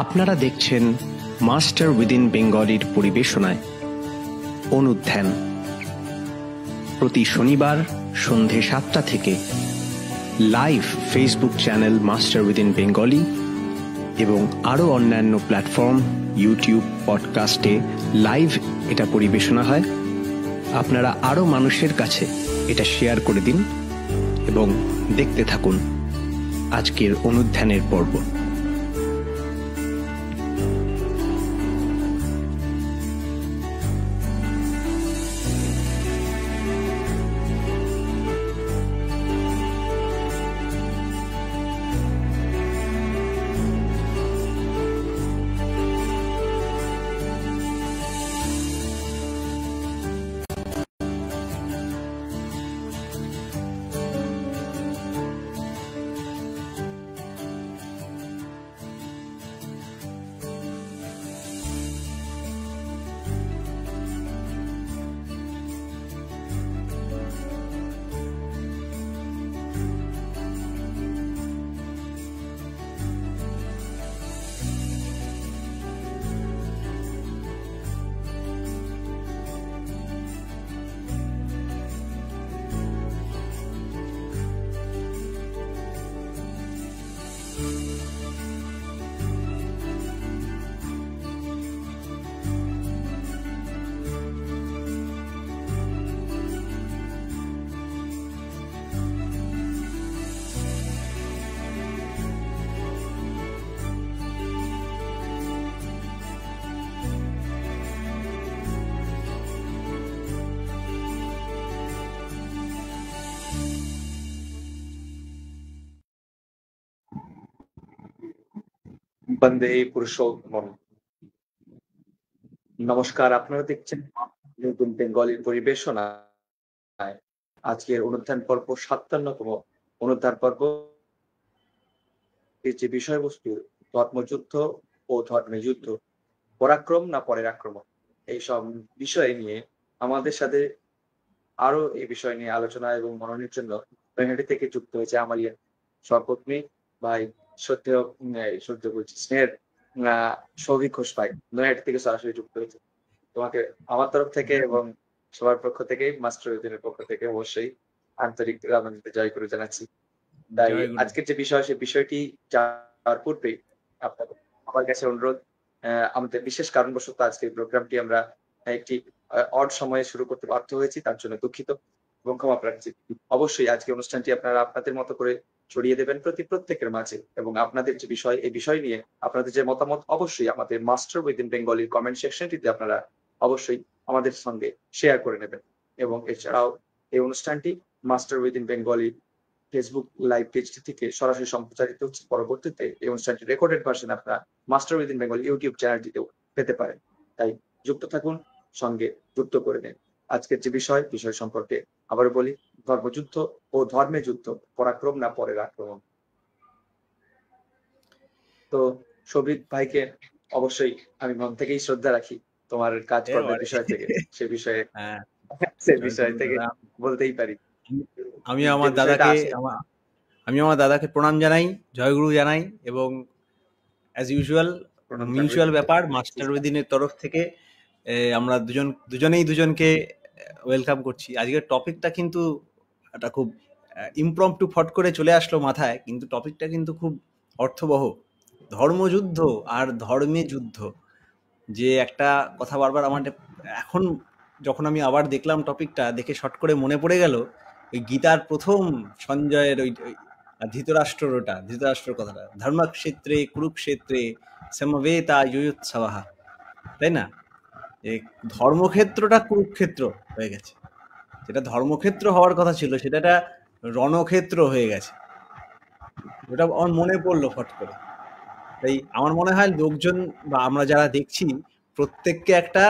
আপনারা দেখছেন master within বেঙ্গলির পরিবেশনায় অনুধ্যান, প্রতি শনিবার সন্ধে 7টা থেকে live Facebook channel master within Bengali এবং আরও অন্যান্য প্ল্যাটফর্ম ইউটিউব পডকাস্টে লাইভ এটা পরিবেশনা হয়। আপনারা আরও মানুষের কাছে এটা শেয়ার করে দিন এবং দেখতে থাকুন আজকের অনুধ্যানের পর্ব। বন্দে পুরুষোত্তম। নমস্কার, আপনারা দেখছেন নতুন বেঙ্গলির পরিবেশনায় আজকের অনুধ্যান পর্ব 57তম অনুধ্যান পর্ব। যে বিষয়বস্তু ধর্মযুদ্ধ ও ধর্মে যুদ্ধ, পরাক্রম না পরের আক্রমণ, এইসব বিষয় নিয়ে আমাদের সাথে আরো এই বিষয় নিয়ে আলোচনা এবং মননের জন্য নৈহাটি থেকে যুক্ত হয়েছে আমার সহকর্মী ভাই সদ্য বলছি স্নেহের সৌভিক ঘোষ ভাই, নৈহাটি থেকে সরাসরি যুক্ত হয়েছে। তোমাকে আমার তরফ থেকে এবং সবার পক্ষ থেকে, মাস্টার উইদিনের পক্ষ থেকে অবশ্যই আন্তরিক জয় করে জানাচ্ছি। তাই আজকের যে বিষয়, সেই বিষয়টি যাওয়ার পূর্বে আপনাদের আমার কাছে অনুরোধ, আমাদের বিশেষ কারণবশত আজকের প্রোগ্রামটি আমরা একটি অড সময়ে শুরু করতে বাধ্য হয়েছি, তার জন্য দুঃখিত এবং ক্ষমা প্রার্থী। অবশ্যই আজকে অনুষ্ঠানটি আপনারা আপনাদের মতো করে ছড়িয়ে দেবেন প্রত্যেকের মাঝে, এবং আপনাদের যে বিষয়, এই বিষয় নিয়ে আপনাদের যে মতামত অবশ্যই আমাদের মাস্টার উইদিন বেঙ্গলির কমেন্ট সেকশনটিতে আপনারা অবশ্যই আমাদের সঙ্গে শেয়ার করে নেবেন। এবং এছাড়াও এই অনুষ্ঠানটি master within Bengali Facebook live পেজটি থেকে সরাসরি সম্প্রচারিত হচ্ছে। পরবর্তীতে এই অনুষ্ঠানটি রেকর্ডেড ভার্সন আপনারা মাস্টার উইদিন বেঙ্গলি ইউটিউব চ্যানেলটিতেও পেতে পারেন। তাই যুক্ত থাকুন, সঙ্গে যুক্ত করে নেন। আজকের যে বিষয় সম্পর্কে আবারও বলি, ধর্মযুদ্ধ ও ধর্মে যুদ্ধ, পরাক্রম না পরের আক্রমণ। তো সৌভিক ভাইকে অবশ্যই আমি মন থেকেই শ্রদ্ধা রাখি তোমার কাজকর্মের বিষয় থেকে, সে বিষয় থেকে বলতেই পারি। আমি আমার দাদাকে প্রণাম জানাই, জয়গুরু জানাই, এবং অ্যাজ ইউজুয়াল মিউচুয়াল ব্যাপার মাস্টার উইদিনের তরফ থেকে আমরা দুজনেই দুজনকে ওয়েলকাম করছি। আজকের টপিকটা কিন্তু একটা খুব ইমপ্রম্পটু ফট করে চলে আসলো মাথায়, কিন্তু টপিকটা কিন্তু খুব অর্থবহ। ধর্মযুদ্ধ আর ধর্মে যুদ্ধ, যে একটা কথা বারবার আমার এখন যখন আমি আবার দেখলাম টপিকটা, দেখে শর্ট করে মনে পড়ে গেল ওই গীতার প্রথম সঞ্জয়ের ওই ধৃতরাষ্ট্র কথাটা, ধর্মক্ষেত্রে কুরুক্ষেত্রে সমবেতা যুয়োৎসবঃ, তাই না? ধর্মক্ষেত্রটা কুরুক্ষেত্র হয়ে গেছে, যেটা ধর্মক্ষেত্র হওয়ার কথা ছিল সেটা একটা রণক্ষেত্র হয়ে গেছে। ওটা আমার মনে পড়লো ফট করে। তাই আমার মনে হয় লোকজন বা আমরা যারা দেখছি প্রত্যেককে একটা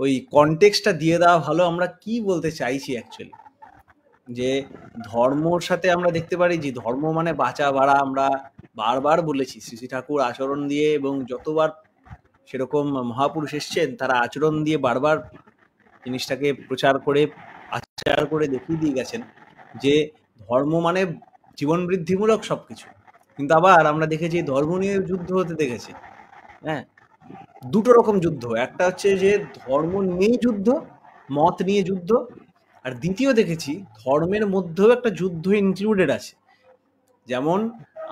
ওই কনটেক্সটটা দিয়ে দেওয়া ভালো, আমরা কি বলতে চাইছি অ্যাকচুয়ালি। যে ধর্মর সাথে আমরা দেখতে পারি যে ধর্ম মানে বাঁচা বাড়া, আমরা বারবার বলেছি শ্রী ঠাকুর আচরণ দিয়ে, এবং যতবার সেরকম মহাপুরুষ এসছেন তারা আচরণ দিয়ে বারবার জিনিসটাকে প্রচার করে আচার করে দেখিয়ে দিয়ে গেছেন যে ধর্ম মানে জীবন বৃদ্ধিমূলক সবকিছু। কিন্তু আবার আমরা দেখেছি ধর্ম নিয়ে যুদ্ধ হতে দেখেছি, হ্যাঁ, দুটো রকম যুদ্ধ, একটা হচ্ছে যে ধর্ম নিয়ে যুদ্ধ, মত নিয়ে যুদ্ধ, আর দ্বিতীয় দেখেছি ধর্মের মধ্যেও একটা যুদ্ধ ইনক্লুডেড আছে। যেমন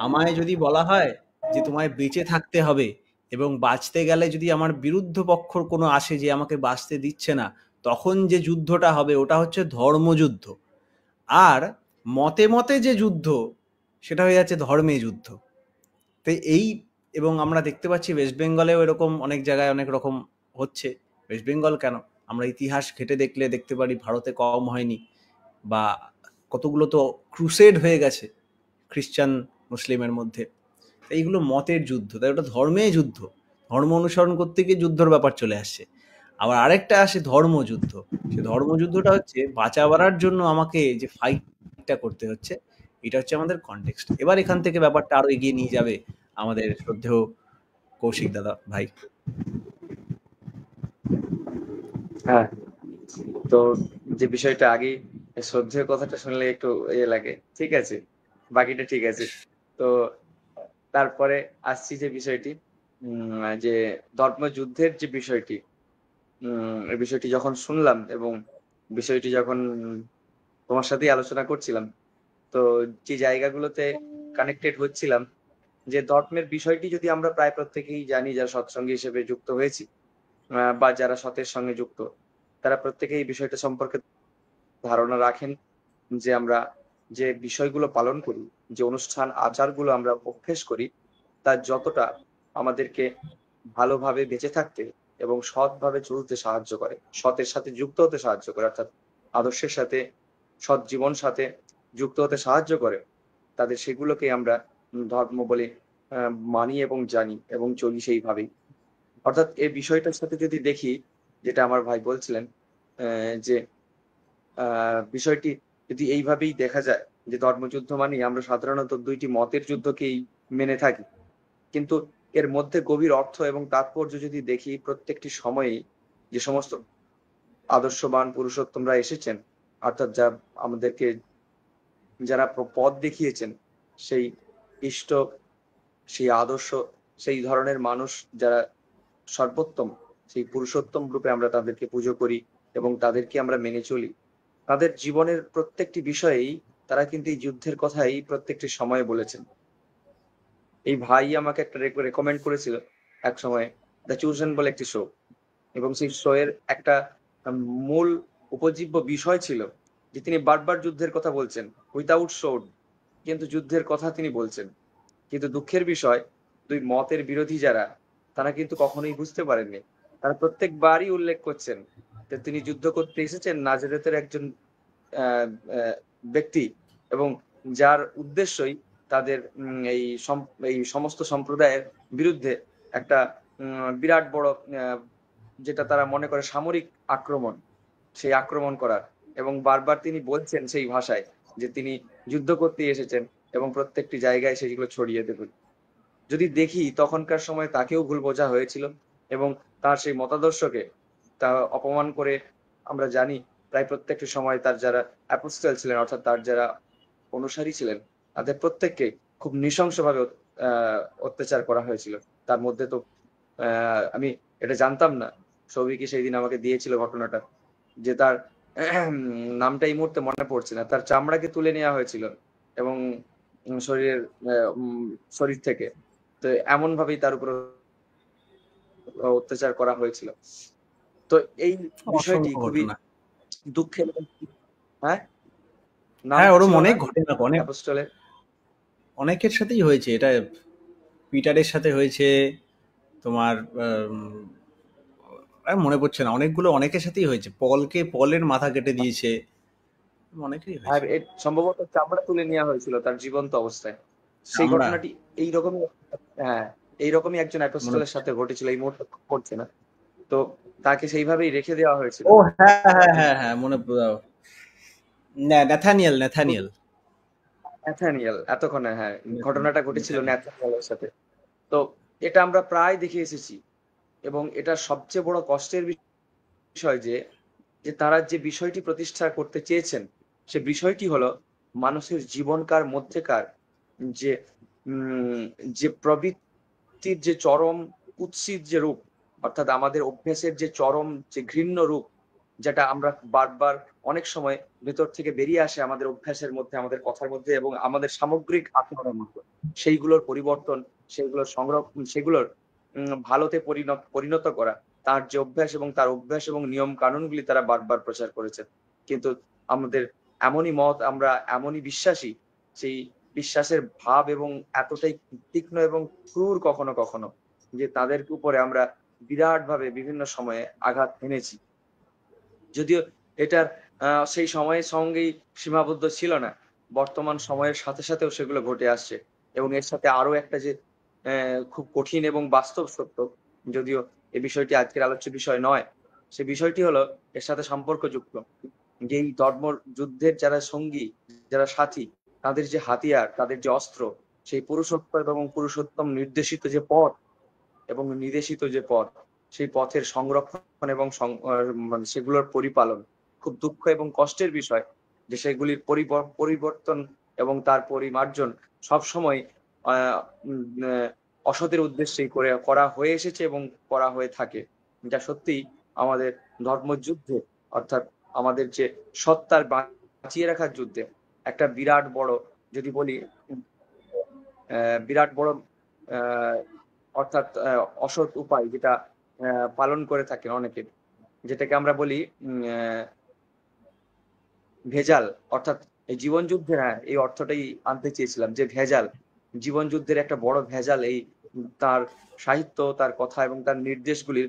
আমায় যদি বলা হয় যে তোমায় বেঁচে থাকতে হবে, এবং বাঁচতে গেলে যদি আমার বিরুদ্ধ পক্ষর কোনো আসে যে আমাকে বাঁচতে দিচ্ছে না, তখন যে যুদ্ধটা হবে ওটা হচ্ছে ধর্মযুদ্ধ। আর মতে মতে যে যুদ্ধ সেটা হয়ে যাচ্ছে ধর্মে যুদ্ধ। তো এই, এবং আমরা দেখতে পাচ্ছি ওয়েস্ট বেঙ্গলেও এরকম অনেক জায়গায় অনেক রকম হচ্ছে। ওয়েস্ট বেঙ্গল কেন, আমরা ইতিহাস ঘেটে দেখলে দেখতে পারি ভারতে কম হয়নি, বা কতগুলো তো ক্রুসেড হয়ে গেছে খ্রিস্টান মুসলিমের মধ্যে। এইগুলো মতের যুদ্ধ, তাই ওটা ধর্মের যুদ্ধ, ধর্ম অনুসরণ করতে গিয়ে যুদ্ধর ব্যাপার চলে আসছে। আবার আরেকটা আসে ধর্মযুদ্ধ, সে ধর্মযুদ্ধটা হচ্ছে বাঁচা বাড়ার জন্য আমাকে যে ফাইটটা করতে হচ্ছে, এটা হচ্ছে আমাদের কনটেক্সট। এবার এখান থেকে ব্যাপারটা আরো এগিয়ে নিয়ে যাবে আমাদের শ্রদ্ধেয় কৌশিক দাদা ভাই। হ্যাঁ, তো যে বিষয়টা আগে শ্রদ্ধেয় কথাটা শুনলে একটু লাগে, ঠিক আছে, বাকিটা ঠিক আছে। তো তারপরে আসছি যে বিষয়টি, যে ধর্মযুদ্ধের যে বিষয়টি, এই বিষয়টি যখন শুনলাম এবং বিষয়টি যখন তোমার সাথেই আলোচনা করছিলাম, তো যে জায়গাগুলোতে কানেক্টেড হচ্ছিলাম, যে ধর্মের বিষয়টি যদি আমরা প্রায় প্রত্যেকেই জানি, যারা সৎসঙ্গী হিসেবে যুক্ত হয়েছি বা যারা সতের সঙ্গে যুক্ত, তারা প্রত্যেকেই এই বিষয়টা সম্পর্কে ধারণা রাখেন যে আমরা যে বিষয়গুলো পালন করি, যে অনুষ্ঠান আচারগুলো আমরা অভ্যেস করি, তার যতটা আমাদেরকে ভালোভাবে বেঁচে থাকতে এবং সৎভাবে চলতে সাহায্য করে, সতের সাথে যুক্ত হতে সাহায্য করে, অর্থাৎ আদর্শের সাথে, সৎ জীবন সাথে যুক্ত হতে সাহায্য করে, তাদের সেগুলোকে আমরা ধর্ম বলে মানি এবং জানি এবং চলি সেইভাবেই। অর্থাৎ এই বিষয়টার সাথে যদি দেখি, যেটা আমার ভাই বলছিলেন, যে বিষয়টি যদি এইভাবেই দেখা যায় যে ধর্মযুদ্ধ মানে আমরা সাধারণত দুইটি মতের যুদ্ধকেই মেনে থাকি, কিন্তু এর মধ্যে গভীর অর্থ এবং তাৎপর্য যদি দেখি, প্রত্যেকটি সময়েই যে সমস্ত আদর্শবান পুরুষোত্তমরা এসেছেন, অর্থাৎ যা আমাদেরকে যারা পথ দেখিয়েছেন, সেই ইষ্ট, সেই আদর্শ, সেই ধরনের মানুষ যারা সর্বোত্তম, সেই পুরুষোত্তম রূপে আমরা তাদেরকে পুজো করি এবং তাদেরকে আমরা মেনে চলি। তাদের জীবনের প্রত্যেকটি বিষয়েই তারা কিন্তু এই যুদ্ধের কথাই প্রত্যেকটি সময়ে বলেছেন। এই ভাই আমাকে একটা রেকমেন্ড করেছিল এক সময়, দ্য চুজেন বলে একটি শো, এবং সেই শো এর একটা মূল উপজীব্য বিষয় ছিল যে তিনি বারবার যুদ্ধের কথা বলছেন, উইথাউট শোড, কিন্তু যুদ্ধের কথা তিনি বলছেন। কিন্তু দুঃখের বিষয়, দুই মতের বিরোধী যারা, তারা কিন্তু কখনোই বুঝতে পারেননি। তারা প্রত্যেকবারই উল্লেখ করছেন যে তিনি যুদ্ধ করতে এসেছেন নাজারেতের একজন ব্যক্তি, এবং যার উদ্দেশ্যই তাদের এই সমস্ত সম্প্রদায়ের বিরুদ্ধে একটা বিরাট বড়, যেটা তারা মনে করে সামরিক আক্রমণ, সেই আক্রমণ করার। এবং বারবার তিনি বলছেন সেই ভাষায় যে তিনি যুদ্ধ করতে এসেছেন এবং প্রত্যেকটি জায়গায় সেগুলো ছড়িয়ে দেবেন। যদি দেখি তখনকার সময় তাকেও ভুল বোঝা হয়েছিল এবং তার সেই মতাদর্শকে তা অপমান করে, আমরা জানি প্রায় প্রত্যেকটি সময় তার যারা অ্যাপোস্টল ছিলেন, অর্থাৎ তার যারা অনুসারী ছিলেন, তাদের প্রত্যেককে খুব নৃশংসভাবে অত্যাচার করা হয়েছিল। তার মধ্যে তো আমি এটা জানতাম না, সৌভিকই সেই দিন আমাকে দিয়েছিল ঘটনাটা, যে তার নামটা এই মুহূর্তে মনে পড়ছে না, তার চামড়াকে তুলে নেওয়া হয়েছিল এবং শরীরের শরীর থেকে, তো এমন ভাবেই তার উপর অত্যাচার করা হয়েছিল। তো এই বিষয়টি অসংখ্য খুবই ঘটনা। দুঃখের। হ্যাঁ, নাম হ্যাঁ, কি ওরম ছিল অনেক না ঘটনা, অনেক অ্যাপোস্টলের? অনেকের সাথেই হয়েছে এটা। পিটারের সাথে হয়েছে তোমার, মনে পড়ছে না, অনেকগুলো অনেকের সাথেই হয়েছে। পলের মাথা কেটে দিয়েছে, অনেকেরই আর হয়েছে। সম্ভবত চামড়া তুলে নেওয়া হয়েছিল তার জীবন্ত অবস্থায়। সেই আমরা ঘটনাটি এইরকমই, হ্যাঁ, এইরকমই একজন মনে অ্যাপোস্টলের সাথে ঘটেছিল, এই মুহূর্তে পড়ছে না। তো তাকে সেইভাবেই রেখে দেওয়া হয়েছিল। ও হ্যাঁ হ্যাঁ হ্যাঁ হ্যাঁ, ন্যাথানিয়েল ন্যাথানিয়েল ন্যাথানিয়েল, এতক্ষণে, হ্যাঁ, ঘটনাটা ঘটেছিল ন্যাথানিয়েলের সাথে। তো এটা আমরা প্রায় দেখে এসেছি এবং এটা সবচেয়ে বড় কষ্টের বিষয় যে যে তারা যে বিষয়টি প্রতিষ্ঠা করতে চেয়েছেন, সে বিষয়টি হলো মানুষের জীবনকার মধ্যেকার যে যে প্রবৃত্তির যে চরম কুৎসিত যে রূপ, অর্থাৎ আমাদের অভ্যাসের যে চরম যে ঘৃণ্য রূপ, যেটা আমরা বারবার অনেক সময় ভেতর থেকে বেরিয়ে আসে আমাদের অভ্যাসের মধ্যে, আমাদের কথার মধ্যে এবং আমাদের সামগ্রিক আচরণের মধ্যে, সেইগুলোর পরিবর্তন, সেগুলোর সংরক্ষণ, সেগুলোর ভালোতে পরিণত করা, তার যে অভ্যাস এবং তার অভ্যাস এবং নিয়ম কানুনগুলি তারা বারবার প্রচার করেছেন। কিন্তু আমাদের এমনই মত, আমরা এমনই বিশ্বাসী, সেই বিশ্বাসের ভাব এবং এতটাই তীক্ষ্ণ এবং ক্রূর কখনো কখনো, যে তাদের উপরে আমরা বিরাট ভাবে বিভিন্ন সময়ে আঘাত এনেছি। যদিও এটার সেই সময়ের সঙ্গেই সীমাবদ্ধ ছিল না, বর্তমান সময়ের সাথে সাথেও সেগুলো ঘটে আসছে। এবং এর সাথে আরো একটা যে খুব কঠিন এবং বাস্তব সত্য, যদিও এই বিষয়টি আজকের আলোচ্য বিষয় নয়, সে বিষয়টি হলো এর সাথে সম্পর্কযুক্ত, যে এই ধর্ম যুদ্ধের যারা সঙ্গী, যারা সাথী, তাদের যে হাতিয়ার, তাদের যে অস্ত্র, সেই পুরুষোত্তম এবং পুরুষোত্তম নির্দেশিত যে পথ এবং নির্দেশিত যে পথ, সেই পথের সংরক্ষণ এবং মানে সেগুলোর পরিপালন খুব দুঃখ এবং কষ্টের বিষয়, যে সেগুলির পরিবর্তন এবং তার পরিমার্জন সবসময় অসতের উদ্দেশ্যেই করা হয়ে এসেছে এবং করা হয়ে থাকে, যা সত্যি আমাদের ধর্মযুদ্ধে, অর্থাৎ আমাদের যে সত্তার বাঁচিয়ে রাখার যুদ্ধে একটা বিরাট বড়, যদি বলি বিরাট বড় অর্থাৎ অসৎ উপায় যেটা পালন করে থাকেন অনেকে, যেটাকে আমরা বলি ভেজাল, অর্থাৎ এই জীবন যুদ্ধের, হ্যাঁ এই অর্থটাই আনতে চেয়েছিলাম, যে ভেজাল, জীবন যুদ্ধের একটা বড় ভেজাল এই তার সাহিত্য, তার কথা এবং তার নির্দেশগুলির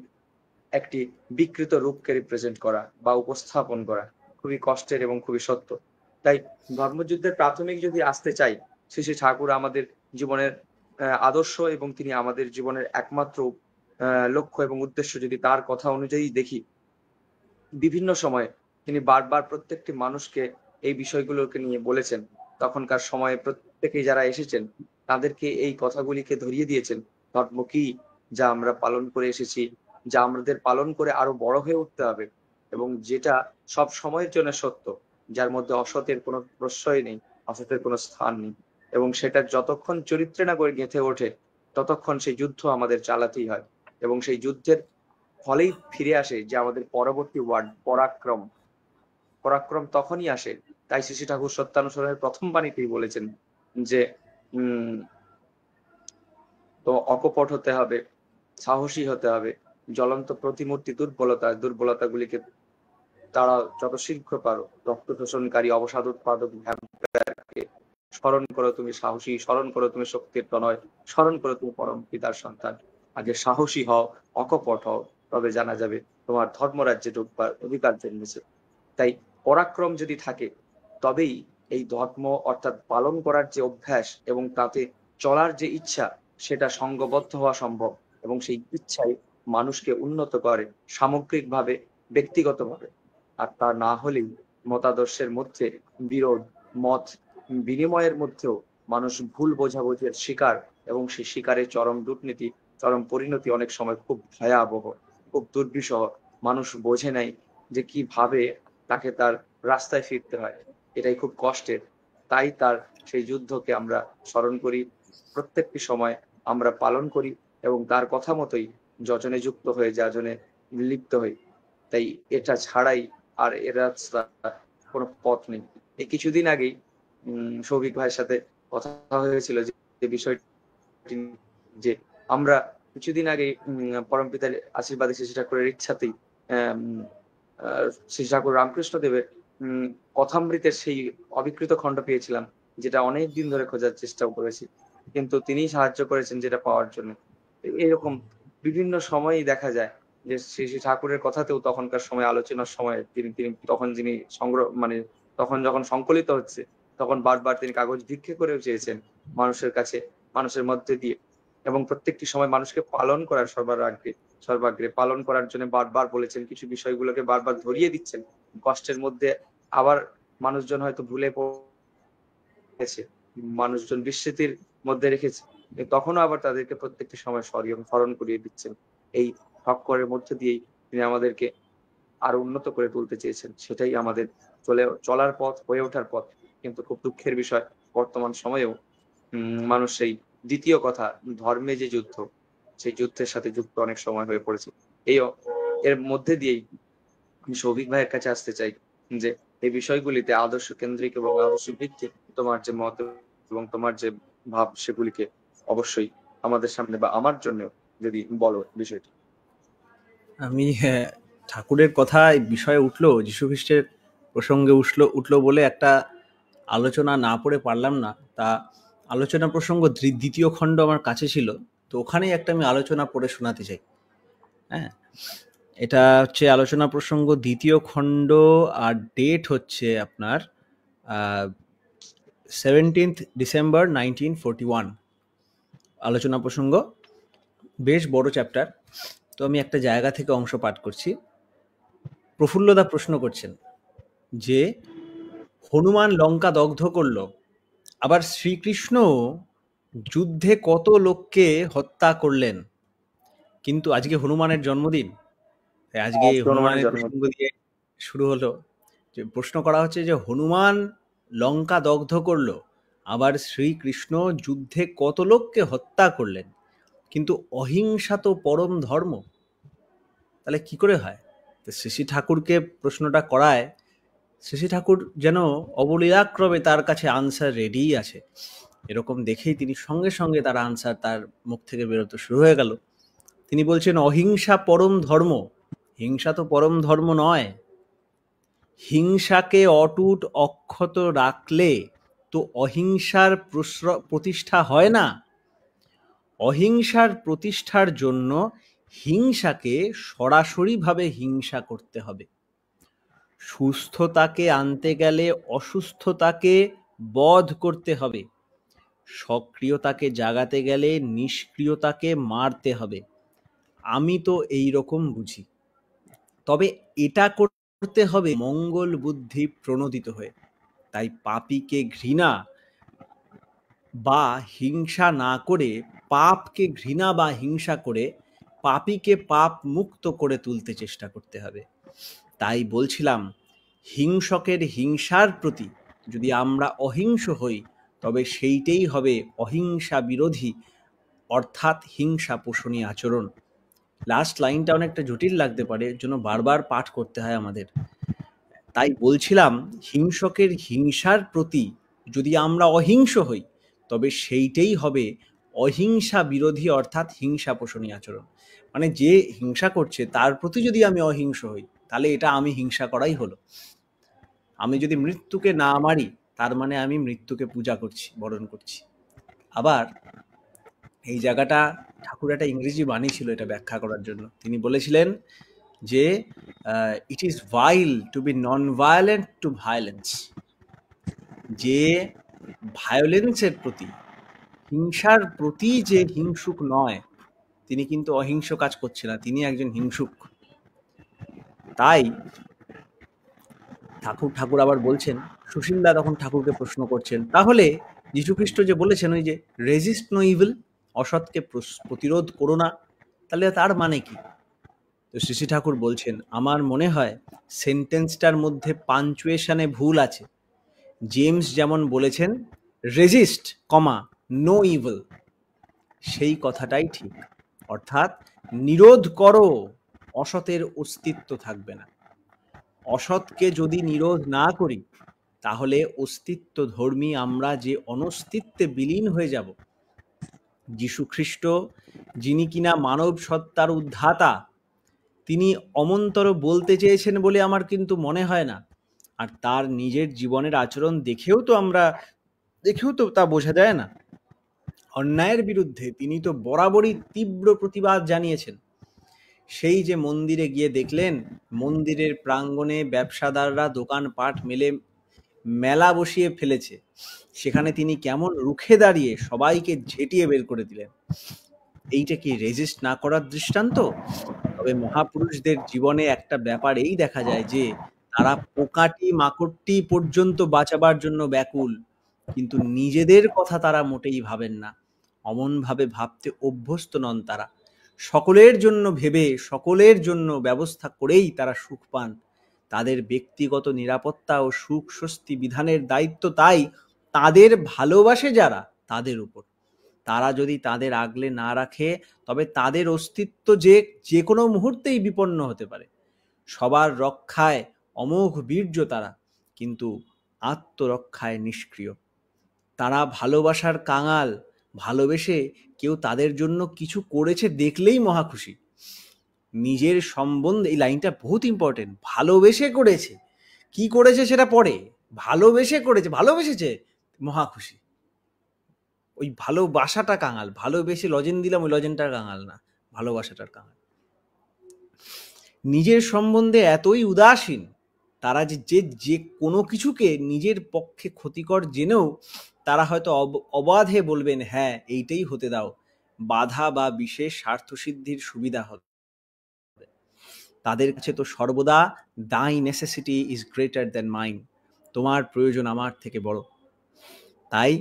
একটি বিকৃত রূপকে রিপ্রেজেন্ট করা বা উপস্থাপন করা খুবই কষ্টের এবং খুবই সত্য। তাই ধর্মযুদ্ধের প্রাথমিক যদি আসতে চাই, শ্রী ঠাকুর আমাদের জীবনের আদর্শ এবং তিনি আমাদের জীবনের একমাত্র লক্ষ্য এবং উদ্দেশ্য যদি তার কথা অনুযায়ী দেখি, বিভিন্ন সময়ে তিনি বারবার প্রত্যেকটি মানুষকে এই বিষয়গুলোকে নিয়ে বলেছেন। তখনকার সময়ে প্রত্যেকেই যারা এসেছেন তাদেরকে এই কথাগুলিকে ধরিয়ে দিয়েছেন, ধর্ম কি, যা আমরা পালন করে এসেছি, যা আমাদের পালন করে আরো বড় হয়ে উঠতে হবে, এবং যেটা সব সময়ের জন্য সত্য, যার মধ্যে অসতের কোনো প্রশ্রয় নেই, অসতের কোনো স্থান নেই, এবং সেটা যতক্ষণ চরিত্রে না করে গেঁথে ওঠে ততক্ষণ সেই যুদ্ধ আমাদের চালাতেই হয়। এবং সেই যুদ্ধের ফলেই ফিরে আসে যে আমাদের পরবর্তী ওয়ার্ড পরাক্রম। পরাক্রম তখনই আসে, তাই শ্রী ঠাকুর সত্যানুসরণের প্রথম বাণীতেই বলেছেন যে তো অকপট হতে হবে, সাহসী হতে হবে, জ্বলন্ত প্রতিমূর্তি দুর্বলতাগুলিকে তারা যত শীঘ্র পারো, রক্ত শোষণকারী অবসাদ উৎপাদক ভ্যাম্পায়ারকে স্মরণ করো তুমি সাহসী, স্মরণ করো তুমি শক্তির প্রণয়, স্মরণ করো তুমি পরম পিতার সন্তান। আগে সাহসী হও, অকপট হও, তবে জানা যাবে তোমার ধর্মরাজ্যে ঢুকবার অধিকার জন্মেছে। তাই পরাক্রম যদি থাকে তবেই এই ধর্ম অর্থাৎ পালন করার যে অভ্যাস এবং তাতে চলার যে ইচ্ছা, সেটা সঙ্গবদ্ধ হওয়া সম্ভব, এবং সেই ইচ্ছাই মানুষকে উন্নত করে সামগ্রিকভাবে, ব্যক্তিগতভাবে। আর তা না হলেই মতাদর্শের মধ্যে বিরোধ, মত বিনিময়ের মধ্যেও মানুষ ভুল বোঝাবুঝির শিকার, এবং সেই শিকারের চরম দুর্নীতি, চরম পরিণতি অনেক সময় খুব ভয়াবহ, খুব দুর্বিষহ। মানুষ বোঝে নাই যে কিভাবে তাকে তার রাস্তায় ফিরতে হয়, এটাই খুব কষ্টের। তাই তার সেই যুদ্ধকে আমরা স্মরণ করি, প্রত্যেকটি সময় আমরা পালন করি, এবং তার কথা মতোই যজনে যুক্ত হয়ে যাজনে লিপ্ত হই। তাই এটা ছাড়াই আর এর কোনো পথ নেই। এই কিছুদিন আগেই সৌভিক ভাইয়ের সাথে কথা হয়েছিল যে বিষয়টি, যে আমরা কিছুদিন আগে পরম পিতার আশীর্বাদে শ্রী ঠাকুরের ইচ্ছাতেই শ্রী ঠাকুর রামকৃষ্ণ দেবের কথামৃতের সেই অবিকৃত খণ্ড পেয়েছিলাম, যেটা অনেক দিন ধরে খোঁজার চেষ্টাও করেছি, কিন্তু তিনি সাহায্য করেছেন যেটা পাওয়ার জন্য। এরকম বিভিন্ন সময়ই দেখা যায় যে শ্রী শ্রী ঠাকুরের কথাতেও তখনকার সময় আলোচনার সময় তিনি তখন যিনি সংগ্রহ মানে তখন যখন সংকলিত হচ্ছে, তখন বারবার তিনি কাগজ ভিক্ষে করেও চেয়েছেন মানুষের কাছে, মানুষের মধ্যে দিয়ে, এবং প্রত্যেকটি সময় মানুষকে পালন করার সর্বাগ্রে পালন করার জন্য বারবার বলেছেন, কিছু বিষয়গুলোকে বারবার ধরিয়ে দিচ্ছেন। কষ্টের মধ্যে আবার মানুষজন হয়তো ভুলে পড়েছে, মানুষজন বিস্মৃতির মধ্যে রেখেছে, তখনও আবার তাদেরকে প্রত্যেকটি সময় স্মরণ করিয়ে দিচ্ছেন। এই ঠক্করের মধ্যে দিয়েই তিনি আমাদেরকে আরো উন্নত করে তুলতে চেয়েছেন, সেটাই আমাদের চলার পথ, হয়ে ওঠার পথ। কিন্তু খুব দুঃখের বিষয়, বর্তমান সময়েও মানুষ সেই দ্বিতীয় কথা, ধর্মে যে যুদ্ধ, সেই যুদ্ধের সাথে যুক্ত অনেক সময় হয়ে পড়েছি। এর মধ্যে দিয়েই আমি সৌভিক ভাইয়ের কাছে আসতে চাই যে এই বিষয়গুলিতে আদর্শ কেন্দ্রিক এবং আদর্শ ভিত্তিক তোমার যে মত এবং তোমার যে ভাব সেগুলিকে অবশ্যই আমাদের সামনে বা আমার জন্য যদি বলো বিষয়টি। আমি ঠাকুরের কথা এই বিষয়ে উঠলো, যীশু খ্রিস্টের প্রসঙ্গে উঠলো বলে একটা আলোচনা না পড়ে পারলাম না। তা আলোচনা প্রসঙ্গ দ্বিতীয় খণ্ড আমার কাছে ছিল, তো ওখানেই একটা আমি আলোচনা পড়ে শোনাতে চাই। হ্যাঁ, এটা হচ্ছে আলোচনা প্রসঙ্গ দ্বিতীয় খণ্ড, আর ডেট হচ্ছে আপনার 17th ডিসেম্বর 1941। আলোচনা প্রসঙ্গ বেশ বড় চ্যাপ্টার, তো আমি একটা জায়গা থেকে অংশ পাঠ করছি। প্রফুল্লদা প্রশ্ন করছেন যে হনুমান লঙ্কা দগ্ধ করলো, আবার শ্রীকৃষ্ণ যুদ্ধে কত লোককে হত্যা করলেন। কিন্তু আজকে হনুমানের জন্মদিন, তাই আজকে হনুমানের প্রসঙ্গ দিয়ে শুরু হলো। যে প্রশ্ন করা হচ্ছে যে হনুমান লঙ্কা দগ্ধ করলো, আবার শ্রীকৃষ্ণ যুদ্ধে কত লোককে হত্যা করলেন, কিন্তু অহিংসা তো পরম ধর্ম। তাহলে কি করে হয়? তো শ্রী ঠাকুরকে প্রশ্নটা করায়, শ্রী ঠাকুর যেন অবলীলাক্রমে তার কাছে আনসার রেডি আছে, এরকম দেখেই তিনি সঙ্গে সঙ্গে তার আনসার তার মুখ থেকে বেরোতে শুরু হয়ে গেল। তিনি বলছেন অহিংসা পরম ধর্ম। হিংসা তো পরম ধর্ম নয়। হিংসাকে অটুট অক্ষত রাখলে তো অহিংসার প্রতিষ্ঠা হয় না। অহিংসার প্রতিষ্ঠার জন্য হিংসাকে সরাসরিভাবে হিংসা করতে হবে। সুস্থতাকে আনতে গেলে অসুস্থতাকে বধ করতে হবে। সক্রিয়তাকে জাগাতে গেলে নিষ্ক্রিয়তাকে মারতে হবে। আমি তো এই রকম বুঝি। তবে এটা করতে হবে মঙ্গল বুদ্ধি প্রণোদিত হয়ে। তাই পাপীকে ঘৃণা বা হিংসা না করে, পাপকে ঘৃণা বা হিংসা করে পাপীকে পাপ মুক্ত করে তুলতে চেষ্টা করতে হবে। তাই বলছিলাম, হিংসকের হিংসার প্রতি যদি আমরা অহিংস হই, তবে সেইটাই হবে অহিংসা বিরোধী অর্থাৎ হিংসা পোষণী আচরণ। লাস্ট লাইনটা অনেকটা জটিল লাগতে পারে, এর জন্য বারবার পাঠ করতে হয় আমাদের। তাই বলছিলাম, হিংসকের হিংসার প্রতি যদি আমরা অহিংস হই, তবে সেইটাই হবে অহিংসা বিরোধী অর্থাৎ হিংসা পোষণী আচরণ। মানে যে হিংসা করছে তার প্রতি যদি আমি অহিংস হই, তাহলে এটা আমি হিংসা করাই হলো। আমি যদি মৃত্যুকে না মারি, তার মানে আমি মৃত্যুকে পূজা করছি, বরণ করছি। আবার এই জায়গাটা ঠাকুর একটা ইংরেজি বাণী ছিল এটা ব্যাখ্যা করার জন্য। তিনি বলেছিলেন যে it is vile to be non violent to violence. যে ভায়োলেন্সের প্রতি, হিংসার প্রতি যে হিংসুক নয়, তিনি কিন্তু অহিংস কাজ করছে না, তিনি একজন হিংসুক। তাই ঠাকুর আবার বলছেন, সুশীলদা তখন ঠাকুরকে প্রশ্ন করছেন, তাহলে যীশুখ্রিস্ট যে বলেছেন ওই যে রেজিস্ট নো ইভিল, অসৎকে প্রতিরোধ করো না, তাহলে তার মানে কি? তো শ্রী ঠাকুর বলছেন, আমার মনে হয় সেন্টেন্সটার মধ্যে পাঞ্চুয়েশনে ভুল আছে। জেমস যেমন বলেছেন রেজিস্ট কমা নো ইভিল, সেই কথাটাই ঠিক। অর্থাৎ নিরোধ করো, অসতের অস্তিত্ব থাকবে না। অসৎকে যদি নিরোধ না করি, তাহলে অস্তিত্ব ধর্মী আমরা যে অনস্তিত্বে বিলীন হয়ে যাব। যীশুখ্রিস্ট, যিনি কিনা মানব সত্তার উদ্ধাতা, তিনি অমন্তর বলতে চেয়েছেন বলে আমার কিন্তু মনে হয় না। আর তার নিজের জীবনের আচরণ দেখেও তো তা বোঝা যায় না। অন্যায়ের বিরুদ্ধে তিনি তো বরাবরই তীব্র প্রতিবাদ জানিয়েছেন। সেই যে মন্দিরে গিয়ে দেখলেন, মন্দিরের প্রাঙ্গণে ব্যবসাদাররা দোকানপাট মেলে মেলা বসিয়ে ফেলেছে, সেখানে তিনি কেমন রুখে দাঁড়িয়ে সবাইকে ঝেঁটিয়ে বের করে দিলেন। এইটা কি রেজিস্ট না করার দৃষ্টান্ত? তবে মহাপুরুষদের জীবনে একটা ব্যাপার এই দেখা যায় যে তারা পোকাটি মাকড়টি পর্যন্ত বাঁচাবার জন্য ব্যাকুল, কিন্তু নিজেদের কথা তারা মোটেই ভাবেন না। অমনভাবে ভাবতে অভ্যস্ত নন তারা। সকলের জন্য ভেবে সকলের জন্য ব্যবস্থা করেই তারা সুখ পান। তাদের ব্যক্তিগত নিরাপত্তা ও সুখ স্বস্তি বিধানের দায়িত্ব তাই তাদের ভালোবাসে যারা, তাদের উপর। তারা যদি তাদের আগলে না রাখে তবে তাদের অস্তিত্ব যে কোনো মুহূর্তেই বিপন্ন হতে পারে। সবার রক্ষায় অমোঘ বীর্য তারা, কিন্তু আত্মরক্ষায় নিষ্ক্রিয়। তারা ভালোবাসার কাঙাল, ভালোবেসে কেউ তাদের জন্য কিছু করেছে দেখলেই মহা খুশি। নিজের সম্বন্ধে, এই লাইনটা বহুত ইম্পর্টেন্ট, ভালোবেসে করেছে, কি করেছে সেটা পরে, ভালোবেসে করেছে, ভালোবেসেছে মহা খুশি। ওই ভালোবাসাটা কাঙাল, ভালোবেসে লজেন দিলাম ওই লজেনটার কাঙাল না, ভালোবাসাটার কাঙাল। নিজের সম্বন্ধে এতই উদাসীন তারা যে কোনো কিছুকে নিজের পক্ষে ক্ষতিকর জেনেও তারা হয়তো অবাধে বলবেন হ্যাঁ এইটাই হতে দাও, বাধা বা বিশেষ স্বার্থসিদ্ধির সুবিধা হবে। তাদের কাছে তো সর্বদা দাই necessity is greater than mine, তোমার প্রয়োজন আমার থেকে বড়। তাই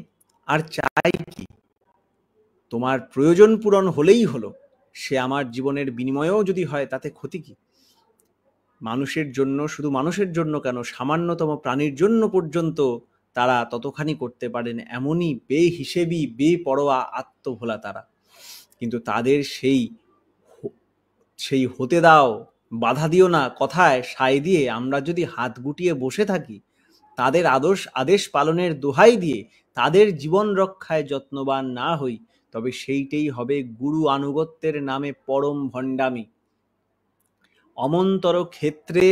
আর চাই কি? তোমার প্রয়োজন পূরণ হলেই হলো, সে আমার জীবনের বিনিময়েও যদি হয় তাতে ক্ষতি কি? মানুষের জন্য, শুধু মানুষের জন্য কেন, সামান্যতম প্রাণীর জন্য পর্যন্ত তারা ততখানি করতে পারেন, এমনই বেহিসেবি বেপরোয়া আত্মভোলা তারা। কিন্তু তাদের সেই হতে দাও, বাধা দিও না কথায় সায় দিয়ে আমরা যদি হাত গুটিয়ে বসে থাকি, তাদের আদেশ পালনের দোহাই দিয়ে তাদের জীবন রক্ষায় যত্নবান না হই, তবে সেইটাই হবে গুরু আনুগত্যের নামে পরম ভণ্ডামি। অমন্তর ক্ষেত্রে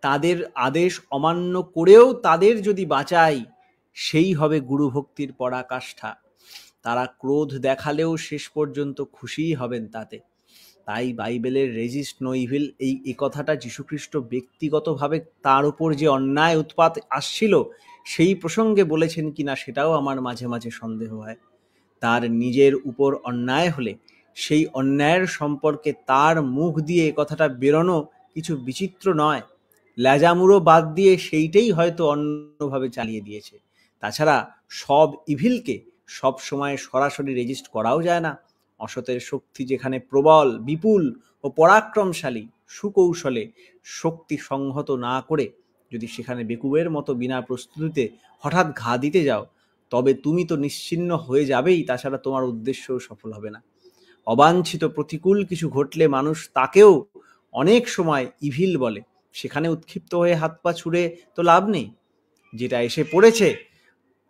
তাদের আদেশ অমান্য করেও তাদের যদি বাঁচাই, সেই হবে গুরু ভক্তির পরাকাষ্ঠা। তারা ক্রোধ দেখালেও শেষ পর্যন্ত খুশিই হবেন তাতে। তাই বাইবেলের রেজিস্ট নো ইভিল এই কথাটা যীশুখ্রিস্ট ব্যক্তিগতভাবে তার উপর যে অন্যায় উৎপাত আসছিল সেই প্রসঙ্গে বলেছেন কিনা সেটাও আমার মাঝে মাঝে সন্দেহ হয়। তার নিজের উপর অন্যায় হলে সেই অন্যায়ের সম্পর্কে তার মুখ দিয়ে কথাটা বেরোনো কিছু বিচিত্র নয়। ল্যাজামুড়ো বাদ দিয়ে সেইটাই হয়তো অন্যভাবে চালিয়ে দিয়েছে। তাছাড়া সব ইভিলকে সব সময় সরাসরি রেজিস্ট করাও যায় না। অসতের শক্তি যেখানে প্রবল, বিপুল ও পরাক্রমশালী, সুকৌশলে শক্তি সংহত না করে যদি সেখানে বেকুবের মতো বিনা প্রস্তুতিতে হঠাৎ ঘা দিতে যাও, তবে তুমি তো নিশ্চিহ্ন হয়ে যাবেই, তাছাড়া তোমার উদ্দেশ্যও সফল হবে না। অবাঞ্ছিত প্রতিকূল কিছু ঘটলে মানুষ তাকেও অনেক সময় ইভিল বলে, সেখানে উৎক্ষিপ্ত হয়ে হাত পা ছুড়ে তো লাভ নেই। যেটা এসে পড়েছে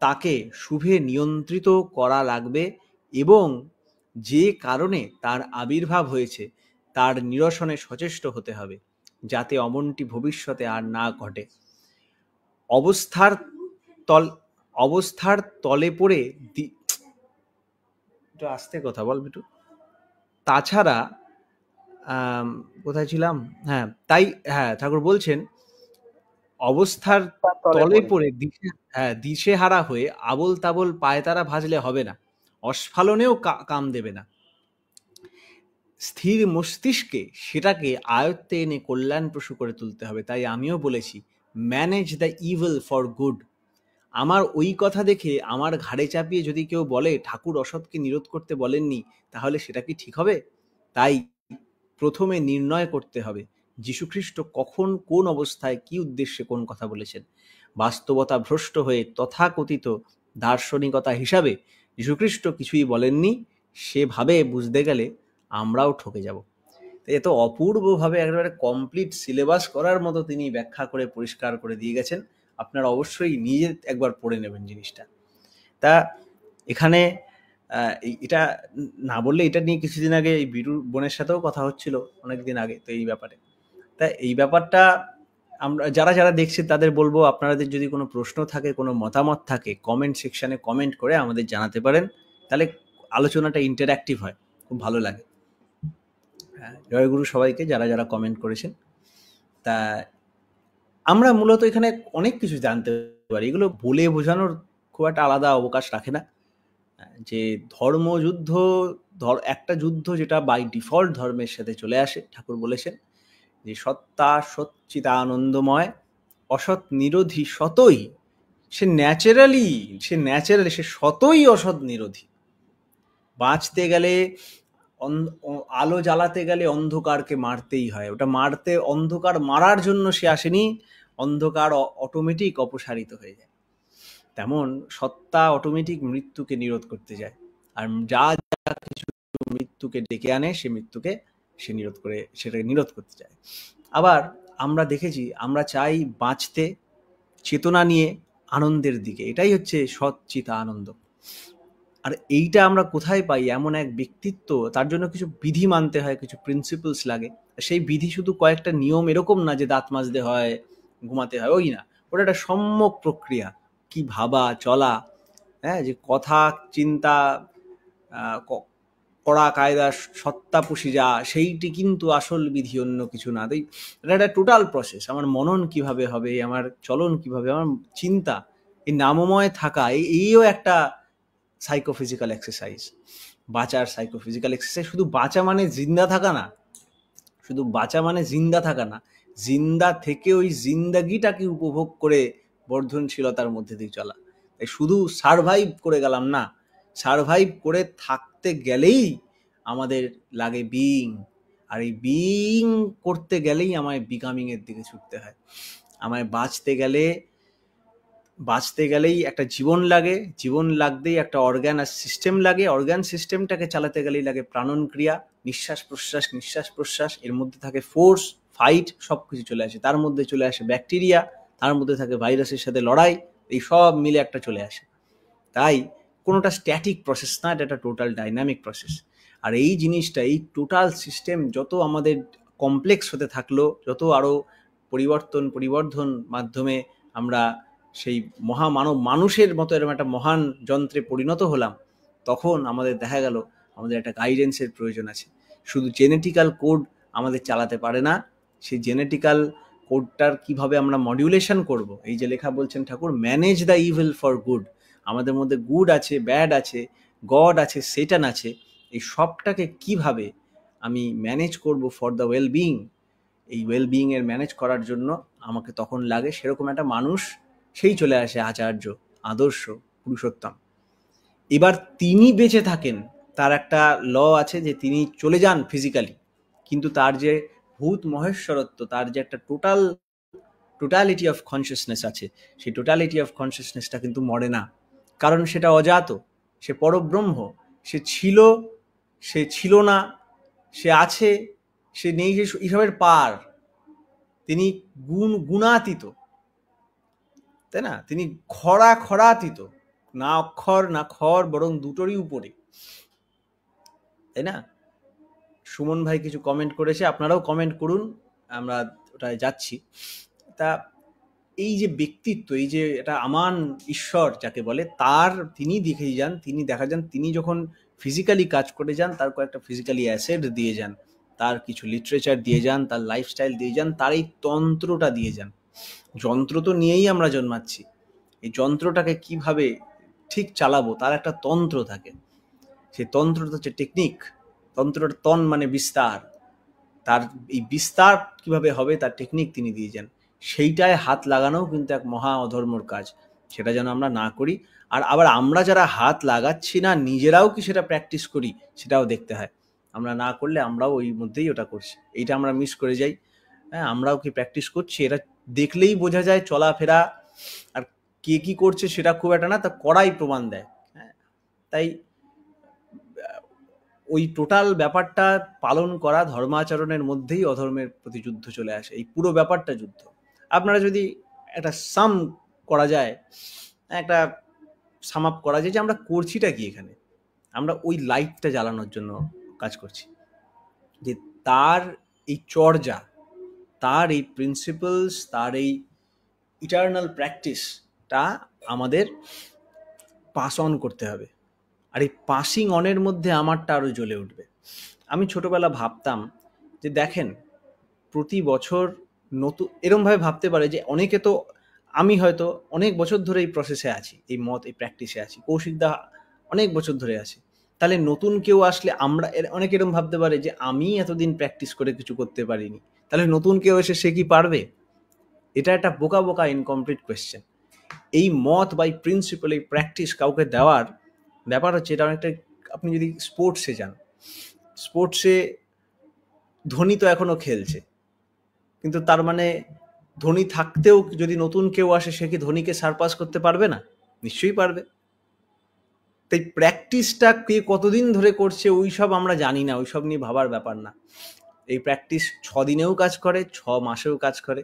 তাকে শুভে নিয়ন্ত্রিত করা লাগবে, এবং যে কারণে তার আবির্ভাব হয়েছে তার নিরসনে সচেষ্ট হতে হবে, যাতে অমনটি ভবিষ্যতে আর না ঘটে। অবস্থার তলে পড়ে একটু আস্তে কথা বল বিটু। তাছাড়া কোথায় ছিলাম? তাই ঠাকুর বলছেন অবস্থার তলে পড়ে দিশেহারা হয়ে আবোল তাবোল পায়তারা ভাজলে হবে না, অস্ফালনেও কাম দেবে না। স্থির মস্তিষ্কে সেটাকে আয়ত্তে এনে কল্যাণপ্রসূ করে তুলতে হবে। তাই আমিও বলেছি manage the evil for good. আমার ওই কথা দেখে আমার ঘাড়ে চাপিয়ে যদি কেউ বলে ঠাকুর অসৎকে নিরোধ করতে বলেননি, তাহলে সেটা কি ঠিক হবে? তাই প্রথমে নির্ণয় করতে হবে যীশুখ্রিস্ট কখন, কোন অবস্থায়, কি উদ্দেশ্যে কোন কথা বলেছেন। বাস্তবতা ভ্রষ্ট হয়ে তথাকথিত দার্শনিকতা হিসাবে যীশুখ্রিস্ট কিছুই বলেননি সেভাবে বুঝতে গেলে আমরাও ঠকে যাব। এত অপূর্বভাবে একেবারে কমপ্লিট সিলেবাস করার মতো তিনি ব্যাখ্যা করে পরিষ্কার করে দিয়ে গেছেন। আপনারা অবশ্যই নিজে একবার পড়ে নেবেন জিনিসটা। তা এখানে এটা না বললে, এটা নিয়ে কিছুদিন আগে এই বিরুর বোনের সাথেও কথা হচ্ছিল অনেকদিন আগে, তো এই ব্যাপারে। তা এই ব্যাপারটা আমরা যারা যারা দেখছি তাদের বলবো, আপনাদের যদি কোনো প্রশ্ন থাকে, কোনো মতামত থাকে, কমেন্ট সেকশনে কমেন্ট করে আমাদের জানাতে পারেন, তাহলে আলোচনাটা ইন্টারঅ্যাক্টিভ হয়, খুব ভালো লাগে। জয়গুরু সবাইকে যারা যারা কমেন্ট করেছেন। তা আমরা মূলত এখানে অনেক কিছু জানতে পারি, এগুলো বলে বোঝানোর খুব একটা আলাদা অবকাশ রাখে না। যে ধর্মযুদ্ধ, একটা যুদ্ধ যেটা বাই ডিফল্ট ধর্মের সাথে চলে আসে, ঠাকুর বলেছেন যে সত্তা সচ্চিদানন্দময়, অসৎ নিরোধী সতই, সে ন্যাচারালি সে সতই অসৎ নিরোধী। বাঁচতে গেলে, আলো জ্বালাতে গেলে অন্ধকারকে মারতেই হয়, ওটা অন্ধকার মারার জন্য সে আসেনি, অন্ধকার অটোমেটিক অপসারিত হয়ে যায়। তেমন সত্তা অটোমেটিক মৃত্যুকে নিরোধ করতে যায়। আর যা যা কিছু মৃত্যুকে ডেকে আনে সে মৃত্যুকে সেটাকে নিরোধ করতে চায়। আবার আমরা দেখেছি, আমরা চাই বাঁচতে চেতনা নিয়ে আনন্দের দিকে, এটাই হচ্ছে সচ্চিতা আনন্দ। আর এইটা আমরা কোথায় পাই? এমন এক ব্যক্তিত্ব, তার জন্য কিছু বিধি মানতে হয়, কিছু প্রিন্সিপালস লাগে। সেই বিধি শুধু কয়েকটা নিয়ম এরকম না যে দাঁত মাজতে হয়, ঘুমাতে হয়, ওই না, ওটা একটা সম্যক প্রক্রিয়া। কি ভাবা চলা, হ্যাঁ, যে কথা চিন্তা, কড়া কায়দা সত্তা পুষি যা, সেইটি কিন্তু আসল বিধি, অন্য কিছু না। তাই এটা একটা টোটাল প্রসেস। আমার মনন কিভাবে হবে, আমার চলন কিভাবে, আমার চিন্তা, এই নামময় থাকা, এইও একটা সাইকোফিজিক্যাল এক্সারসাইজ, বাঁচার সাইকোফিজিক্যাল এক্সারসাইজ। শুধু বাঁচা মানে জিন্দা থাকা না, শুধু বাঁচা মানে জিন্দা থাকা না, জিন্দা থেকে ওই জিন্দাগিটাকে উপভোগ করে বর্ধনশীলতার মধ্যে দিয়ে চলা। তাই শুধু সারভাইভ করে গেলাম না, সারভাইভ করে থাকতে গেলেই আমাদের লাগে বিইং, আর এই বিইং করতে গেলেই আমায় বিকামিং এর দিকে ছুটতে হয়। আমায় বাঁচতে গেলেই একটা জীবন লাগে, জীবন লাগতেই একটা অর্গান আর সিস্টেম লাগে, অর্গান সিস্টেমটাকে চালাতে গেলেই লাগে প্রাণন ক্রিয়া, নিঃশ্বাস প্রশ্বাস, এর মধ্যে থাকে ফোর্স, ফাইট, সব কিছু চলে আসে। তার মধ্যে চলে আসে ব্যাকটেরিয়া, তার মধ্যে থাকে ভাইরাসের সাথে লড়াই, এই সব মিলে একটা চলে আসে। তাই কোনোটা স্ট্যাটিক প্রসেস না, এটা একটা টোটাল ডাইনামিক প্রসেস। আর এই জিনিসটা, এই টোটাল সিস্টেম যত আমাদের কমপ্লেক্স হতে থাকলো, যত আরও পরিবর্ধন মাধ্যমে আমরা সেই মানুষের মতো এরকম একটা মহান যন্ত্রে পরিণত হলাম, তখন আমাদের দেখা গেল আমাদের একটা গাইডেন্সের প্রয়োজন আছে। শুধু জেনেটিক্যাল কোড আমাদের চালাতে পারে না, সেই জেনেটিক্যাল কোডটার কিভাবে আমরা মডিউলেশন করব, এই যে লেখা বলছেন Thakur, manage the evil for good. আমাদের মধ্যে গুড আছে, ব্যাড আছে, গড আছে, সেটান আছে, এই সবটাকে কিভাবে আমি ম্যানেজ করব ফর দ্য ওয়েলবিং, এই ওয়েলবিং এর ম্যানেজ করার জন্য আমাকে তখন লাগে সেরকম একটা মানুষ, সেই চলে আসে আচার্য, আদর্শ, পুরুষোত্তম। এবার তিনি বেঁচে থাকেন, তার একটা ল আছে যে তিনি চলে যান ফিজিক্যালি, কিন্তু তার যে ভূত মহেশ্বরত্ব, তার যে একটা টোটালিটি অফ কনসিয়াসনেস আছে, সেই টোটালিটি অফ কনসিয়াসনেসটা কিন্তু মরে না, কারণ সেটা অজাত, সে পরব্রহ্ম, সে ছিল না, সে আছে, সে নেই, সে এইসবের পার, তিনি গুণাতীত, তাই না? তিনি খরাতীত, না অক্ষর না খর, বরং দুটোরই উপরে, তাই না? সুমন ভাই কিছু কমেন্ট করেছে, আপনারাও কমেন্ট করুন, আমরা ওটায় যাচ্ছি। তা এই যে ব্যক্তিত্ব, এই যে এটা আমান ঈশ্বর যাকে বলে, তিনি দেখা যান তিনি যখন ফিজিক্যালি কাজ করে যান, তার কয়েকটা ফিজিক্যালি অ্যাসেট দিয়ে যান, তার কিছু লিটারেচার দিয়ে যান, তার লাইফস্টাইল দিয়ে যান, তার এই তন্ত্রটা দিয়ে যান। যন্ত্র তো নিয়েই আমরা জন্মাচ্ছি, এই যন্ত্রটাকে কিভাবে ঠিক চালাবো তার একটা তন্ত্র থাকে, সেই তন্ত্রটা হচ্ছে টেকনিক। তন্ত্রটা তন মানে বিস্তার, তার এই বিস্তার কিভাবে হবে তার টেকনিক তিনি দিয়ে যান। সেইটায় হাত লাগানোও কিন্তু এক মহা অধর্মর কাজ, সেটা যেন আমরা না করি। আর আবার আমরা যারা হাত লাগাচ্ছি না, নিজেরাও কি সেটা প্র্যাকটিস করি সেটাও দেখতে হয়। আমরা না করলে আমরাও ওই মধ্যেই ওটা করছি, এইটা আমরা মিস করে যাই। হ্যাঁ, আমরাও কি প্র্যাকটিস করছি, এটা দেখলেই বোঝা যায়, চলাফেরা আর কে কি করছে সেটা খুব একটা না, তা করাই প্রমাণ দেয়। হ্যাঁ, তাই ওই টোটাল ব্যাপারটা পালন করা, ধর্মাচরণের মধ্যেই অধর্মের প্রতি যুদ্ধ চলে আসে, এই পুরো ব্যাপারটা যুদ্ধ। আপনারা যদি একটা সাম করা যায়, একটা সাম আপ করা যায় যে আমরা করছিটা কি এখানে, আমরা ওই লাইটটা জ্বালানোর জন্য কাজ করছি, যে তার এই চর্যা, তার এই প্রিন্সিপালস, তার এই ইটারনাল প্র্যাকটিসটা আমাদের পাস অন করতে হবে। আর এই পাসিং অনের মধ্যে আমারটা আরও জ্বলে উঠবে। আমি ছোটবেলা ভাবতাম যে দেখেন, প্রতি বছর নতুন, এরমভাবে ভাবতে পারে যে অনেকে তো, আমি হয়তো অনেক বছর ধরে এই প্রসেসে আছি, এই প্র্যাকটিসে আছি, কৌশিকদা অনেক বছর ধরে আছে, তাহলে নতুন কেউ আসলে আমরা, অনেকে এরকম ভাবতে পারে যে আমি এতদিন প্র্যাকটিস করে কিছু করতে পারিনি, তাহলে নতুন কেউ এসে সে কি পারবে? এটা একটা বোকা ইনকমপ্লিট কোয়েশ্চেন। এই মত বা প্রিন্সিপাল, এই প্র্যাকটিস কাউকে দেওয়ার ব্যাপার হচ্ছে, এটা অনেকটা, আপনি যদি স্পোর্টসে যান, স্পোর্টসে ধোনি তো এখনো খেলছে, কিন্তু তার মানে ধোনি থাকতেও যদি নতুন কেউ আসে, সে কি ধোনিকে সারপাস করতে পারবে না? নিশ্চয়ই পারবে। তাই প্র্যাকটিসটা কে কতদিন ধরে করছে ওইসব আমরা জানি না, ওইসব নিয়ে ভাবার ব্যাপার না। এই প্র্যাকটিস 6 দিনেও কাজ করে, 6 মাসেও কাজ করে,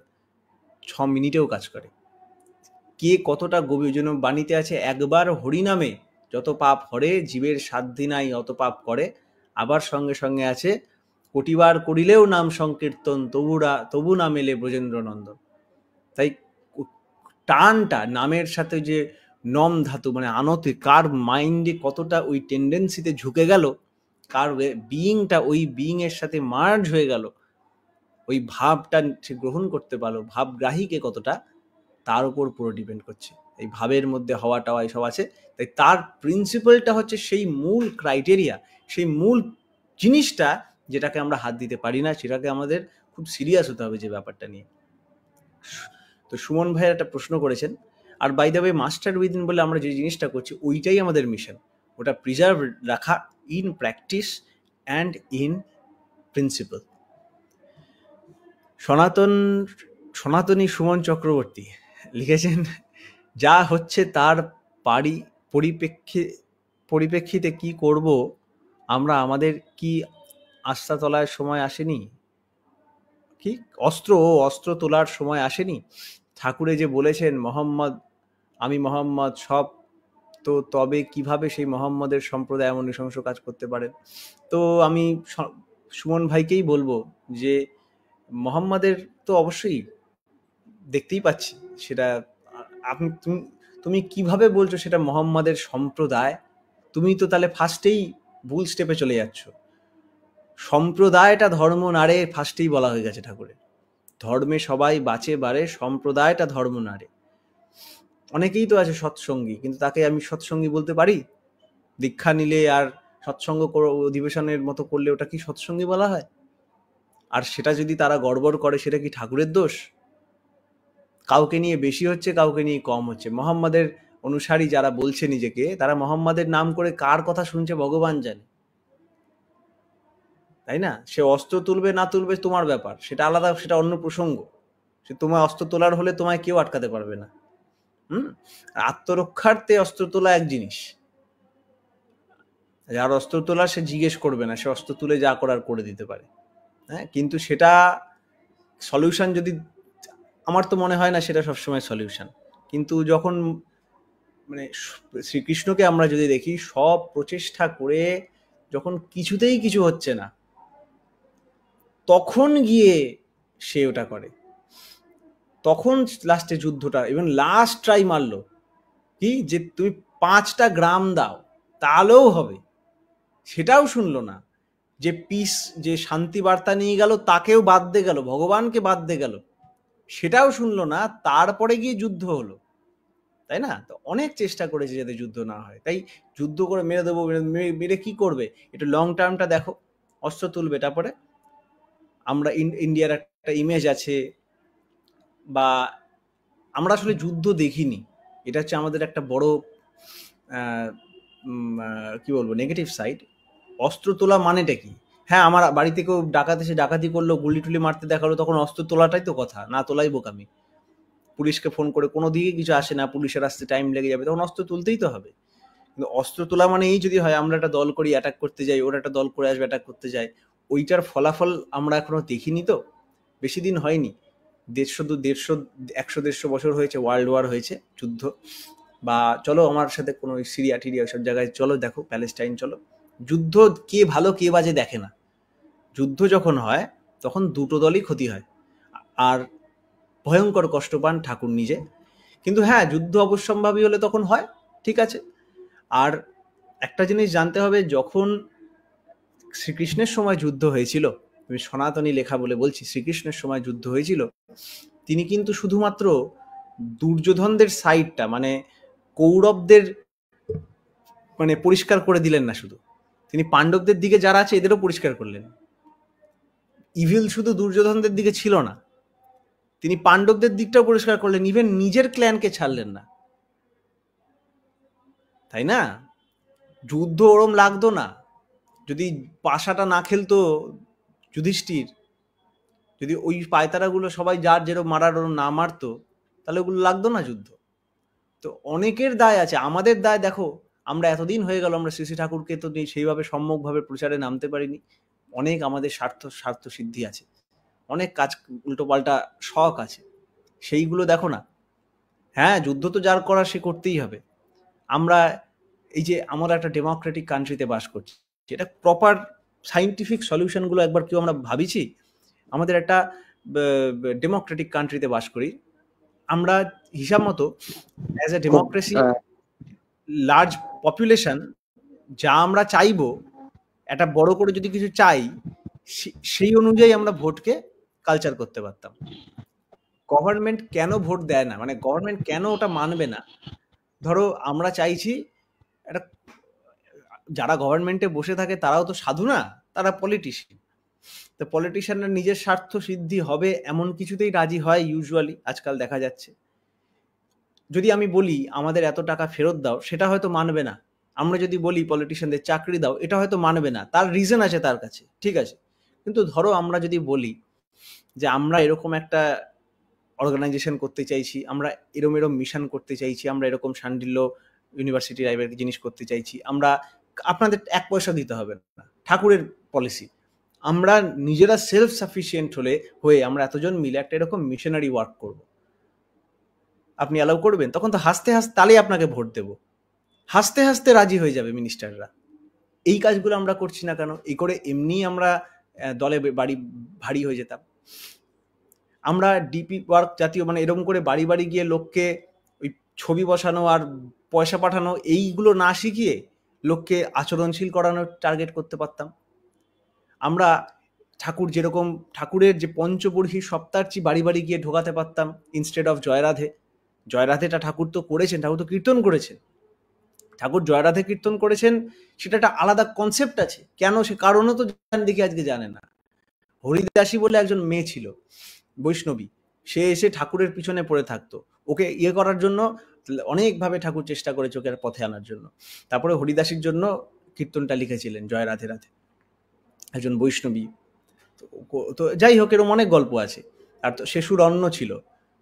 6 মিনিটেও কাজ করে। কে কতটা গভীর, জন্য বাণীতে আছে, একবার হরিনামে যত পাপ হরে, জীবের সাধ্যি নাই অত পাপ করে। আবার সঙ্গে সঙ্গে আছে, কোটিবার করিলেও নাম সংকীর্তন, তবু না মেলে ব্রজেন্দ্র নন্দন। তাই টানটা নামের সাথে যে নম ধাতু মানে আনতে, কার মাইন্ডে কতটা ওই টেন্ডেন্সিতে ঝুঁকে গেল, কার বিইংটা ওই বিইং এর সাথে মার্জ হয়ে গেল, ওই ভাবটা সে গ্রহণ করতে পারলো, ভাবগ্রাহীকে কতটা, তার উপর পুরো ডিপেন্ড করছে। এই ভাবের মধ্যে হওয়া টাওয়া এসব আছে। তাই তার প্রিন্সিপালটা হচ্ছে সেই মূল ক্রাইটেরিয়া, সেই মূল জিনিসটা যেটাকে আমরা হাত দিতে পারি না, সেটাকে আমাদের খুব সিরিয়াস হতে হবে যে ব্যাপারটা নিয়ে। তো সুমন ভাইয়ের একটা প্রশ্ন করেছেন, আর by the way master within বলে আমরা যে জিনিসটা করছি ওইটাই আমাদের মিশন, ওটা প্রিজার্ভ রাখা in practice and in principal. সনাতনী সুমন চক্রবর্তী লিখেছেন, যা হচ্ছে তার পরিপ্রেক্ষিতে কি করব আমরা, আমাদের কি আস্থা তোলার সময় আসেনি? কি অস্ত্র তোলার সময় আসেনি? ঠাকুরে যে বলেছেন আমি মোহাম্মদ সব, তো তবে কিভাবে সেই মোহাম্মদের সম্প্রদায় এমন নৃশংস কাজ করতে পারেন? তো আমি সুমন ভাইকেই বলবো যে মোহাম্মদের তো অবশ্যই দেখতেই পাচ্ছি, সেটা তুমি কিভাবে বলছো সেটা মোহাম্মদের সম্প্রদায়? তুমি তো তাহলে ফার্স্টেই ভুল স্টেপে চলে যাচ্ছ। সম্প্রদায়টা ধর্ম নারে ফার্স্টেই বলা হয়ে গেছে ঠাকুরের, ধর্মে সবাই বাঁচে বাড়ে, সম্প্রদায়টা ধর্ম নারে। অনেকেই তো আছে সৎসঙ্গী, কিন্তু তাকে আমি সৎসঙ্গী বলতে পারি? দীক্ষা নিলে আর সৎসঙ্গ অধিবেশনের মতো করলে ওটা কি সৎসঙ্গী বলা হয়? আর সেটা যদি তারা গড়বড় করে, সেটা কি ঠাকুরের দোষ? কাউকে নিয়ে বেশি হচ্ছে, কাউকে নিয়ে কম হচ্ছে। মোহাম্মদের অনুসারী যারা বলছে নিজেকে, তারা মোহাম্মদের নাম করে কার কথা শুনছে ভগবান জানে, তাই না? সে অস্ত্র তুলবে না তুলবে তোমার ব্যাপার, সেটা আলাদা, সেটা অন্য প্রসঙ্গ। সে তোমায় অস্ত্র তোলার হলে তোমায় কেউ আটকাতে পারবে না। আত্মরক্ষার্থে অস্ত্র তোলা এক জিনিস, যার অস্ত্র তোলা সে জিজ্ঞেস করবে না, সে অস্ত্র তুলে যা করার করে দিতে পারে। হ্যাঁ, কিন্তু সেটা সলিউশন যদি, আমার তো মনে হয় না সেটা সবসময় সলিউশন। কিন্তু যখন মানে শ্রীকৃষ্ণকে আমরা যদি দেখি, সব প্রচেষ্টা করে যখন কিছুতেই কিছু হচ্ছে না, তখন গিয়ে সে ওটা করে, তখন লাস্টে যুদ্ধটা, ইভেন লাস্ট ট্রাই মারলো কি, যে তুমি 5টা গ্রাম দাও তাহলেও হবে, সেটাও শুনলো না। যে পিস, যে শান্তি বার্তা নিয়ে গেল তাকেও বাদ দিয়ে গেল, ভগবানকে বাদ দিয়ে গেল, সেটাও শুনলো না, তারপরে গিয়ে যুদ্ধ হলো, তাই না? তো অনেক চেষ্টা করেছে যাতে যুদ্ধ না হয়। তাই যুদ্ধ করে মেরে দেবো, মেরে কি করবে? একটু লং টার্মটা দেখো, অস্ত্র তুলবে। তারপরে আমরা ইন্ডিয়ার একটা ইমেজ আছে, বা আমরা আসলে যুদ্ধ দেখিনি, এটা হচ্ছে আমাদের একটা বড় কি বলবো নেগেটিভ সাইড। অস্ত্র তোলা মানেটা কি? হ্যাঁ, আমার বাড়িতে কেউ ডাকাতি করলো, গুলি টুলি মারতে দেখালো, তখন অস্ত্র তোলাটাই তো কথা, না তোলাই বোকামি। পুলিশকে ফোন করে কোনো দিকে কিছু আসে না, পুলিশের আসতে টাইম লেগে যাবে, তখন অস্ত্র তুলতেই তো হবে। কিন্তু অস্ত্র তোলা মানে এই যদি হয় আমরা একটা দল করি, অ্যাটাক করতে যাই, ওরা একটা দল করে আসবে, অ্যাটাক করতে যায়, ওইটার ফলাফল আমরা এখনো দেখিনি। তো বেশি দিন হয়নি, 100-150 বছর হয়েছে ওয়ার্ল্ড ওয়ার হয়েছে, যুদ্ধ। বা চলো আমার সাথে কোনো সিরিয়া টিরিয়া সব জায়গায় চলো, দেখো প্যালেস্টাইন চলো, যুদ্ধ কে ভালো কে বাজে দেখে না। যুদ্ধ যখন হয় তখন দুটো দলই ক্ষতি হয়, আর ভয়ঙ্কর কষ্ট পান ঠাকুর নিজে। কিন্তু হ্যাঁ, যুদ্ধ অবশ্যম্ভাবী হলে তখন হয়, ঠিক আছে। আর একটা জিনিস জানতে হবে, যখন শ্রীকৃষ্ণের সময় যুদ্ধ হয়েছিল, আমি সনাতনী লেখা বলে বলছি, শ্রীকৃষ্ণের সময় যুদ্ধ হয়েছিল, তিনি কিন্তু শুধুমাত্র দুর্যোধনদের সাইডটা মানে কৌরবদের মানে পরিষ্কার করে দিলেন না, শুধু তিনি পাণ্ডবদের দিকে যারা আছে এদেরও পরিষ্কার করলেন। ইভিল শুধু দুর্যোধনদের দিকে ছিল না, তিনি পাণ্ডবদের দিকটাও পরিষ্কার করলেন, ইভেন নিজের ক্ল্যানকে ছাড়লেন না, তাই না? যুদ্ধ ওরম লাগতো না যদি পাশাটা না খেলতো যুধিষ্ঠির, যদি ওই পায়তারাগুলো সবাই যার যেরকম মারার ওরম না মারতো, তাহলে ওগুলো লাগতো না যুদ্ধ। তো অনেকের দায় আছে, আমাদের দায় দেখো, আমরা এতদিন হয়ে গেল আমরা শ্রী শ্রী ঠাকুরকে তো সেইভাবে সম্যকভাবে প্রচারে নামতে পারিনি। অনেক আমাদের স্বার্থ সিদ্ধি আছে, অনেক কাজ উল্টোপাল্টা শখ আছে, সেইগুলো দেখো না। হ্যাঁ, যুদ্ধ তো যার করার সে করতেই হবে। আমরা এই যে আমরা একটা ডেমোক্রেটিক কান্ট্রিতে বাস করছি, এটা প্রপার সাইন্টিফিক সলিউশনগুলো একবার কেউ আমরা ভাবিছি? আমাদের একটা ডেমোক্রেটিক কান্ট্রিতে বাস করি আমরা, হিসাব মতো as a democracy large population যা আমরা চাইবো, একটা বড় করে যদি কিছু চাই সেই অনুযায়ী আমরা ভোটকে কালচার করতে পারতাম। গভর্নমেন্ট কেন ভোট দেয় না, মানে গভর্নমেন্ট কেন ওটা মানবে না? ধরো আমরা চাইছি একটা, যারা গভর্নমেন্টে বসে থাকে তারাও তো সাধু না, তারা পলিটিশিয়ান। তো পলিটিশিয়ানরা নিজের স্বার্থ সিদ্ধি হবে এমন কিছুতেই রাজি হয় ইউজুয়ালি, আজকাল দেখা যাচ্ছে। যদি আমি বলি আমাদের এত টাকা ফেরত দাও, সেটা হয়তো মানবে না। আমরা যদি বলি পলিটিশিয়ানদের চাকরি দাও, এটা হয়তো মানবে না, তার রিজন আছে তার কাছে, ঠিক আছে। কিন্তু ধরো আমরা যদি বলি যে আমরা এরকম একটা অর্গানাইজেশন করতে চাইছি, আমরা এরম মিশন করতে চাইছি, আমরা এরকম শান্ডিল্য ইউনিভার্সিটি টাইপের জিনিস করতে চাইছি, আমরা আপনাদের 1 পয়সা দিতে হবে না, ঠাকুরের পলিসি, আমরা নিজেরা সেলফ সাফিসিয়েন্ট হয়ে আমরা এতজন মিলে একটা এরকম মিশনারি ওয়ার্ক করব, আপনি অ্যালাউ করবেন? তখন তো হাসতে হাসতে তাহলেই আপনাকে ভোট দেব, হাসতে হাসতে রাজি হয়ে যাবে মিনিস্টাররা। এই কাজগুলো আমরা করছি না কেন? এই করে এমনি আমরা দলে বাড়ি ভারী হয়ে যেতাম। আমরা ডিপি ওয়ার্ক জাতীয়, মানে এরকম করে বাড়ি বাড়ি গিয়ে লোককে ওই ছবি বসানো আর পয়সা পাঠানো এইগুলো না শিখিয়ে লোককে আচরণশীল করানোর টার্গেট করতে পারতাম। আমরা ঠাকুর যেরকম ঠাকুরের যে পঞ্চবর্ষী সপ্তাহার্চী বাড়ি বাড়ি গিয়ে ঢোকাতে পারতাম ইনস্টেড অফ জয়রাধেটা ঠাকুর তো করেছেন, ঠাকুর তো কীর্তন করেছেন, ঠাকুর জয়রাধে কীর্তন করেছেন, সেটা একটা আলাদা কনসেপ্ট আছে। কেন সে কারণও তো দেখি আজকে জানে না। হরিদাসী বলে একজন মেয়ে ছিল বৈষ্ণবী, সে এসে ঠাকুরের পিছনে পড়ে থাকতো, ওকে করার জন্য অনেকভাবে ঠাকুর চেষ্টা করেছে ওকে পথে আনার জন্য। তারপরে হরিদাসীর জন্য কীর্তনটা লিখেছিলেন জয় রাধে রাধে, একজন বৈষ্ণবী। তো যাই হোক, এরকম অনেক গল্প আছে। আর তো শেষুর অন্ন ছিল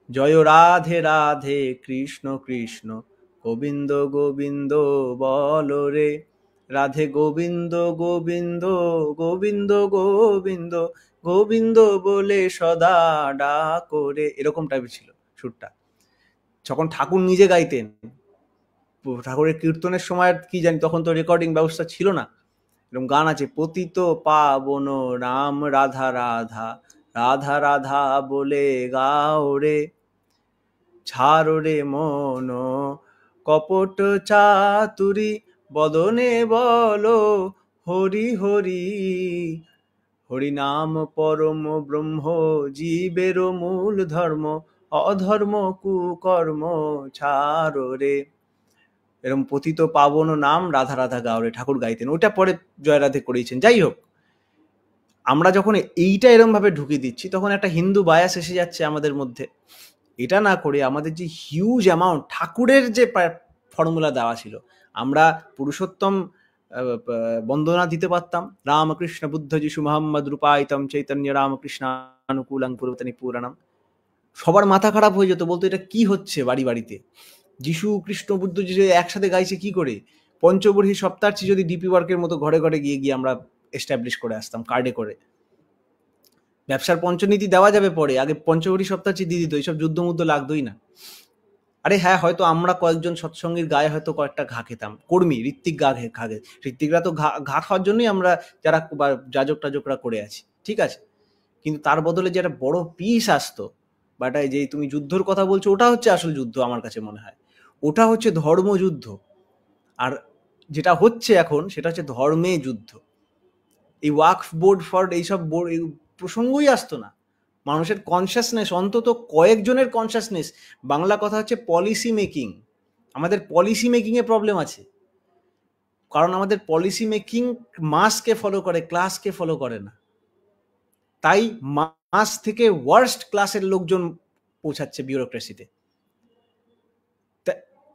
জয় রাধে রাধে কৃষ্ণ কৃষ্ণ গোবিন্দ গোবিন্দ বল রে, রাধে গোবিন্দ গোবিন্দ গোবিন্দ গোবিন্দ গোবিন্দ বলে সদা ডাকরে, এরকম টাইপের ছিল সুরটা। যখন ঠাকুর নিজে গাইতেন, ঠাকুরের কীর্তনের সময় কি জানি, তখন তো রেকর্ডিং ব্যবস্থা ছিল না, এরকম গান আছে, পতিত পাবন রাম রাধা রাধা রাধা রাধা বলে গাও রে, ছাড়ো রে মন কপট চাতুরি বদনে বলো হরি হরি, হরি নাম পরম ব্রহ্ম জীবের মূল ধর্ম, অধর্ম কুকর্ম ছাড়ো রে। এরকম পতিত পাবন নাম রাধা রাধা গাওরে ঠাকুর গাইতেন, ওটা পরে জয়রাধে করেছেন। যাই হোক, আমরা যখন এইটা এরম ভাবে ঢুকিয়ে দিচ্ছি, তখন একটা হিন্দু বায়াস এসে যাচ্ছে আমাদের মধ্যে। এটা না করে আমাদের যে হিউজ অ্যামাউন্ট ঠাকুরের যে ফর্মুলা দেওয়া ছিল, আমরা পুরুষোত্তম বন্দনা দিতে পারতাম, রামকৃষ্ণ বুদ্ধ যিশু মোহাম্মদ রূপায়িতম চৈতন্য রামকৃষ্ণ অনুকূলং পুরতনি পুরাণম। সবার মাথা খারাপ হয়ে যেত, বলতো এটা কি হচ্ছে বাড়ি বাড়িতে, যিশু কৃষ্ণ বুদ্ধ যে একসাথে গাইছে কি করে? পঞ্চবর্ষী সপ্তাহার্চী যদি ডিপি ওয়ার্কের মতো ঘরে ঘরে গিয়ে গিয়ে আমরা এস্টাবলিশ করে আসতাম কার্ডে করে। ব্যবসার পঞ্চনীতি দেওয়া যাবে পরে, আগে পঞ্চবর্ষী সপ্তাহার্চী দিয়ে দিত, এইসব যুদ্ধ মুদ্ধ লাগতোই না। আরে হ্যাঁ, হয়তো আমরা কয়েকজন সৎসঙ্গীর গায়ে হয়তো কয়েকটা ঘা খেতাম, কর্মী ঋত্বিক ঘা ঋত্বিকরা তো ঘা খাওয়ার জন্যই আমরা যারা যাজক টাজকরা করে আছি, ঠিক আছে। কিন্তু তার বদলে যে একটা বড় পিস আসতো, বাট যে তুমি যুদ্ধর কথা বলছো, ওটা হচ্ছে আসল যুদ্ধ আমার কাছে মনে হয়, ওটা হচ্ছে ধর্মযুদ্ধ। আর যেটা হচ্ছে এখন সেটা হচ্ছে ধর্মে যুদ্ধ। এই ওয়াকফ বোর্ড ফর এইসব বোর্ড এই প্রসঙ্গই আসতো না। মানুষের কনসাসনেস, অন্তত কয়েকজনের কনসাসনেস, বাংলা কথা হচ্ছে পলিসি মেকিং, আমাদের পলিসি মেকিংয়ে প্রবলেম আছে। কারণ আমাদের পলিসি মেকিং মাসকে ফলো করে, ক্লাসকে ফলো করে না। তাই মাস থেকে ওয়ার্স্ট ক্লাসের লোকজন পৌঁছাচ্ছে বিউরোক্রেসিতে।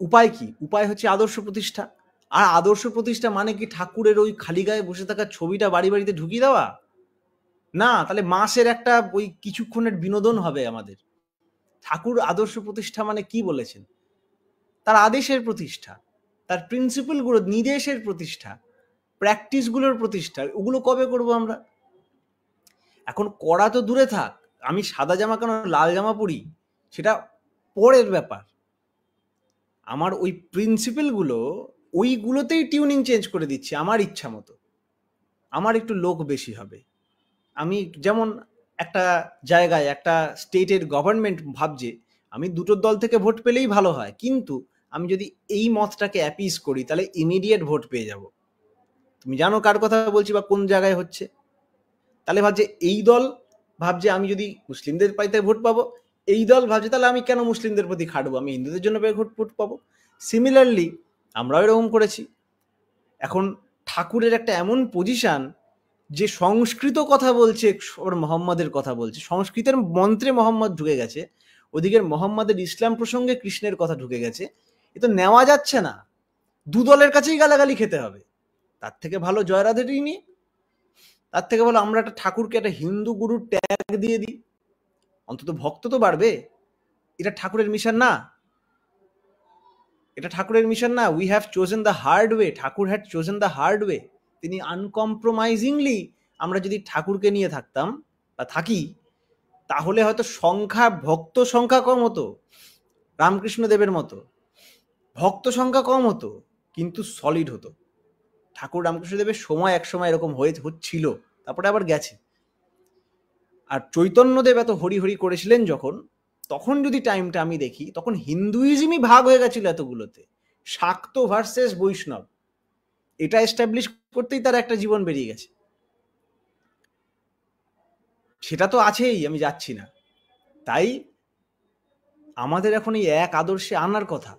উপায় কি? উপায় হচ্ছে আদর্শ প্রতিষ্ঠা। আর আদর্শ প্রতিষ্ঠা মানে কি ঠাকুরের ওই খালি গায়ে বসে থাকা ছবিটা বাড়ি বাড়িতে ঢুকিয়ে দেওয়া? না, তাহলে মাসের একটা ওই কিছুক্ষণের বিনোদন হবে আমাদের। ঠাকুর আদর্শ প্রতিষ্ঠা মানে কি বলেছেন? তার আদেশের প্রতিষ্ঠা। তার প্রিন্সিপালগুলো, নির্দেশের প্রতিষ্ঠা, প্র্যাকটিসগুলোর প্রতিষ্ঠা, ওগুলো কবে করব আমরা? এখন করা তো দূরে থাক, আমি সাদা জামা কেন লাল জামা পরি সেটা পরের ব্যাপার। আমার ওই প্রিন্সিপালগুলো, ওইগুলোতেই টিউনিং চেঞ্জ করে দিচ্ছি আমার ইচ্ছা মতো। আমার একটু লোক বেশি হবে, আমি যেমন একটা জায়গায় একটা স্টেটের গভর্নমেন্ট ভাবছে আমি দুটো দল থেকে ভোট পেলেই ভালো হয়, কিন্তু আমি যদি এই মতটাকে অ্যাপিস করি তাহলে ইমিডিয়েট ভোট পেয়ে যাব। তুমি জানো কার কথা বলছি বা কোন জায়গায় হচ্ছে। তাহলে ভাবছে এই দল ভাবছে আমি যদি মুসলিমদের পাইতে ভোট পাবো, এই দল ভাবছে তাহলে আমি কেন মুসলিমদের প্রতি খাটবো, আমি হিন্দুদের জন্য ভোট পাবো। সিমিলারলি আমরাও এরকম করেছি। এখন ঠাকুরের একটা এমন পজিশন যে সংস্কৃত কথা বলছে, মোহাম্মদের কথা বলছে, সংস্কৃতের মন্ত্রে মোহাম্মদ ঢুকে গেছে, ওদিকের মোহাম্মদের ইসলাম প্রসঙ্গে কৃষ্ণের কথা ঢুকে গেছে, এ তো নেওয়া যাচ্ছে না, দু দলের কাছেই গালাগালি খেতে হবে। তার থেকে ভালো জয়রাধেরই নি, তার থেকে ভালো আমরা একটা ঠাকুরকে একটা হিন্দু গুরুর ট্যাগ দিয়ে দিই, অন্তত ভক্ত তো বাড়বে। এটা ঠাকুরের মিশন না, এটা ঠাকুরের মিশন না। We have chosen the hard way, Thakur had chosen the hard way. তিনি আনকম্প্রোমাইজিংলি, আমরা যদি ঠাকুরকে নিয়ে থাকতাম বা থাকি, তাহলে হয়তো সংখ্যা, ভক্ত সংখ্যা কম হতো, রামকৃষ্ণ দেবের মতো ভক্ত সংখ্যা কম হতো, কিন্তু সলিড হতো। ঠাকুর রামকৃষ্ণ দেবের সময় এক সময় এরকম হচ্ছিল, তারপরে আবার গেছে। আর চৈতন্যদেব এত হরি হরি করেছিলেন যখন, তখন যদি টাইমটা আমি দেখি, তখন হিন্দুইজমই ভাগ হয়ে গেছিল এতগুলোতে, শাক্ত ভার্সেস বৈষ্ণব, এটা এস্টাবলিশ করতেই তার একটা জীবন বেরিয়ে গেছে। সেটা তো আছেই, আমি যাচ্ছি না। তাই আমাদের এখন এই এক আদর্শে আনার কথা,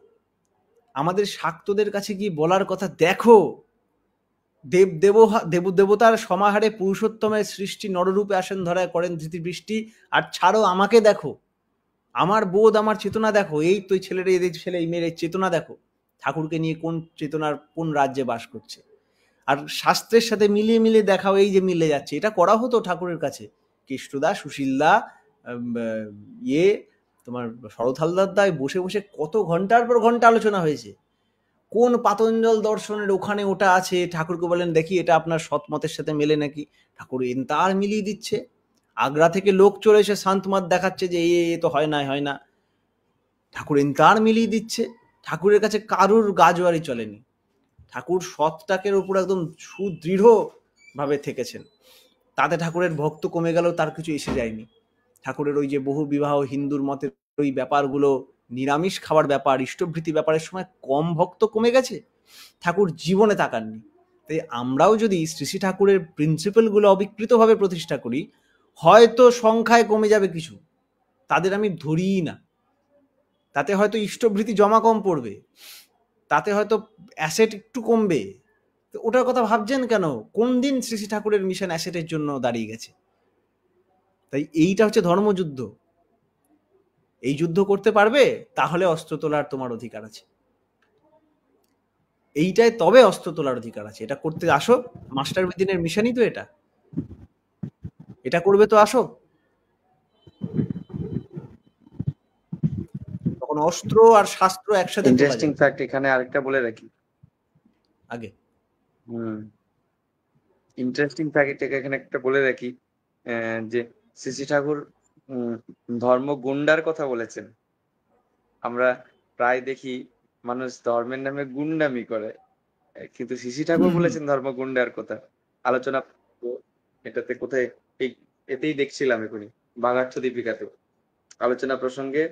আমাদের শাক্তদের কাছে গিয়ে বলার কথা, দেখো দেবতার সমাহারে পুরুষোত্তমের সৃষ্টি নররূপে আসেন ধরায় করেন ধৃতি বৃষ্টি, আর ছাড়ো আমাকে দেখো, আমার বোধ আমার চেতনা দেখো, এই তো ছেলের এই ছেলে এই মেয়ের চেতনা দেখো, ঠাকুরকে নিয়ে কোন চেতনার কোন রাজ্যে বাস করছে। আর শাস্ত্রের সাথে মিলিয়ে মিলিয়ে দেখাও, এই যে মিলে যাচ্ছে। এটা করা হতো ঠাকুরের কাছে, কৃষ্ণদা, সুশীলদা, তোমার শরৎ হালদার দায় বসে বসে কত ঘন্টার পর ঘন্টা আলোচনা হয়েছে। কোন পাতঞ্জল দর্শনের ওখানে ওটা আছে, ঠাকুরকে বলেন দেখি এটা আপনার সৎমতের সাথে মেলে নাকি, ঠাকুর তার মিলিয়ে দিচ্ছে। আগ্রা থেকে লোক চলে এসে শান্তমাত দেখাচ্ছে যে এ তো হয় না, ঠাকুর তার মিলিয়ে দিচ্ছে। ঠাকুরের কাছে কারুর গাজোয়ারি চলেনি, ঠাকুর সৎটাকের উপর একদম সুদৃঢ় ভাবে থেকেছেন। তাতে ঠাকুরের ভক্ত কমে গেল, তার কিছু এসে যায়নি। ঠাকুরের ওই যে বহু বিবাহ, হিন্দুর মতের ওই ব্যাপারগুলো, নিরামিষ খাওয়ার ব্যাপার, ইষ্টভৃতি ব্যাপারের সময় কম ভক্ত কমে গেছে, ঠাকুর জীবনে তাকাননি। তাই আমরাও যদি শ্রী শ্রী ঠাকুরের প্রিন্সিপালগুলো অবিকৃতভাবে প্রতিষ্ঠা করি, হয়তো সংখ্যায় কমে যাবে কিছু, তাদের আমি ধরিই না, তাতে হয়তো ইষ্টভৃতি জমা কম পড়বে, তাতে হয়তো অ্যাসেট একটু কমবে। তো ওটার কথা ভাবছেন কেন? কোন দিন শ্রী শ্রী ঠাকুরের মিশন অ্যাসেটের জন্য দাঁড়িয়ে গেছে? তাই এইটা হচ্ছে ধর্মযুদ্ধ। এই যুদ্ধ করতে পারবে, তাহলে অস্ত্র তোলার তোমার অধিকার আছে। এইটাই তবে অস্ত্র তোলার অধিকার আছে। এটা করতে আসো, মাস্টার বিদিনের মিশনই তো এটা, এটা করবে তো আসো। তখন অস্ত্র আর শাস্ত্র একসাথে। ইন্টারেস্টিং ফ্যাক্ট এখানে আরেকটা বলে রাখি আগে। ইন্টারেস্টিং ফ্যাক্ট এখানে একটা বলে রাখি, যে শ্রী শ্রী ঠাকুর ধর্ম গুন্ডার কথা বলেছেন। আমরা প্রায় দেখি মানুষ ধর্মের নামে গুন্ডামি করে, কিন্তু শ্রী শ্রী ঠাকুর বলেছেন ধর্ম গুন্ডার কথা। আলোচনা এটাতে কোথায়, এতেই দেখছিলাম এখনই বাগার্থ দীপিকাতে আলোচনা প্রসঙ্গে,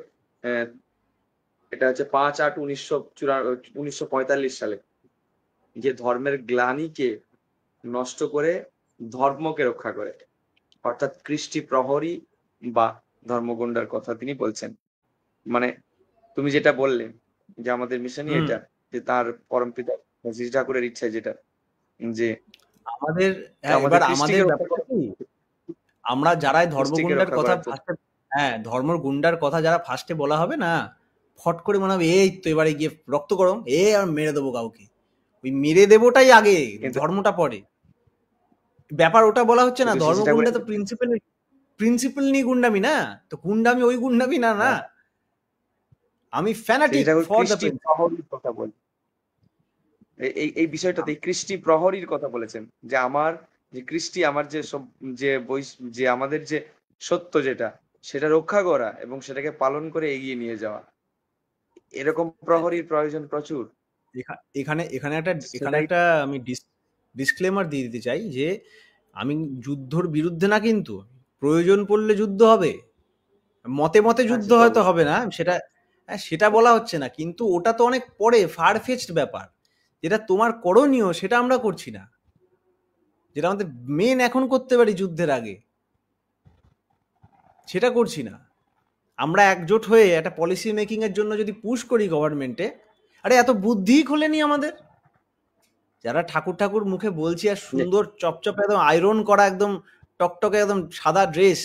এটা হচ্ছে 5/8/1945 সালে, যে ধর্মের গ্লানিকে নষ্ট করে ধর্মকে রক্ষা করে, অর্থাৎ কৃষ্টি প্রহরী বা ধর্মগুন্ডার কথা তিনি বলছেন। মানে তুমি যেটা বললে যে আমাদের মিশনই এটা, যে তার পরমপিতা শ্রী ঠাকুরের ইচ্ছা যেটা, যে আমাদের আমরা যারাই ধর্মগুন্ডার কথা, ধর্মগুন্ডার কথা যারা ফার্স্টে বলা হবে না, ফট করে মনে হবে এই তো এবারে গিয়ে রক্ত গরম, আর মেরে দেবো কাউকে। ওই মেরে দেবোটাই আগে, ধর্মটা পরে। ব্যাপার ওটা বলা হচ্ছে না। ধর্মগুন্ডা তো প্রিন্সিপাল নিয়ে গুন্ডামি না, তো গুন্ডামি ওই গুন্ডামি না। আমি ফ্যানাটিক ফর দ্য কথা বলি। এই এই বিষয়টাতে এই কৃষ্টি প্রহরীর কথা বলেছেন, যে আমার যে কৃষ্টি, আমার যে সব, যে যে আমাদের যে সত্য যেটা, সেটা রক্ষা করা এবং সেটাকে পালন করে এগিয়ে নিয়ে যাওয়া। এরকম প্রহরীর প্রয়োজন প্রচুর। এখানে এখানে একটা এখানে সেটাই। একটা আমি ডিসক্লেমার দিয়ে দিতে চাই যে আমি যুদ্ধর বিরুদ্ধে না, কিন্তু প্রয়োজন পড়লে যুদ্ধ হবে, মতে মতে হ্যাঁ, যুদ্ধ সে তো হয়তো অবশ্যই। হবে না, সেটা সেটা বলা হচ্ছে না, কিন্তু ওটা তো অনেক পরে ফারফেচড ব্যাপার। যেটা তোমার করণীয় সেটা আমরা করছি না, যেটা আমাদের মেন এখন করতে পারি যুদ্ধের আগে সেটা করছি না। আমরা একজোট হয়ে একটা পলিসি মেকিং এর জন্য যদি পুশ করি গভর্নমেন্টে, আরে এত বুদ্ধি খোলেনি আমাদের। যারা ঠাকুর ঠাকুর মুখে বলছি, আর সুন্দর চপচপ একদম আয়রন করা একদম টকটকে একদম সাদা ড্রেস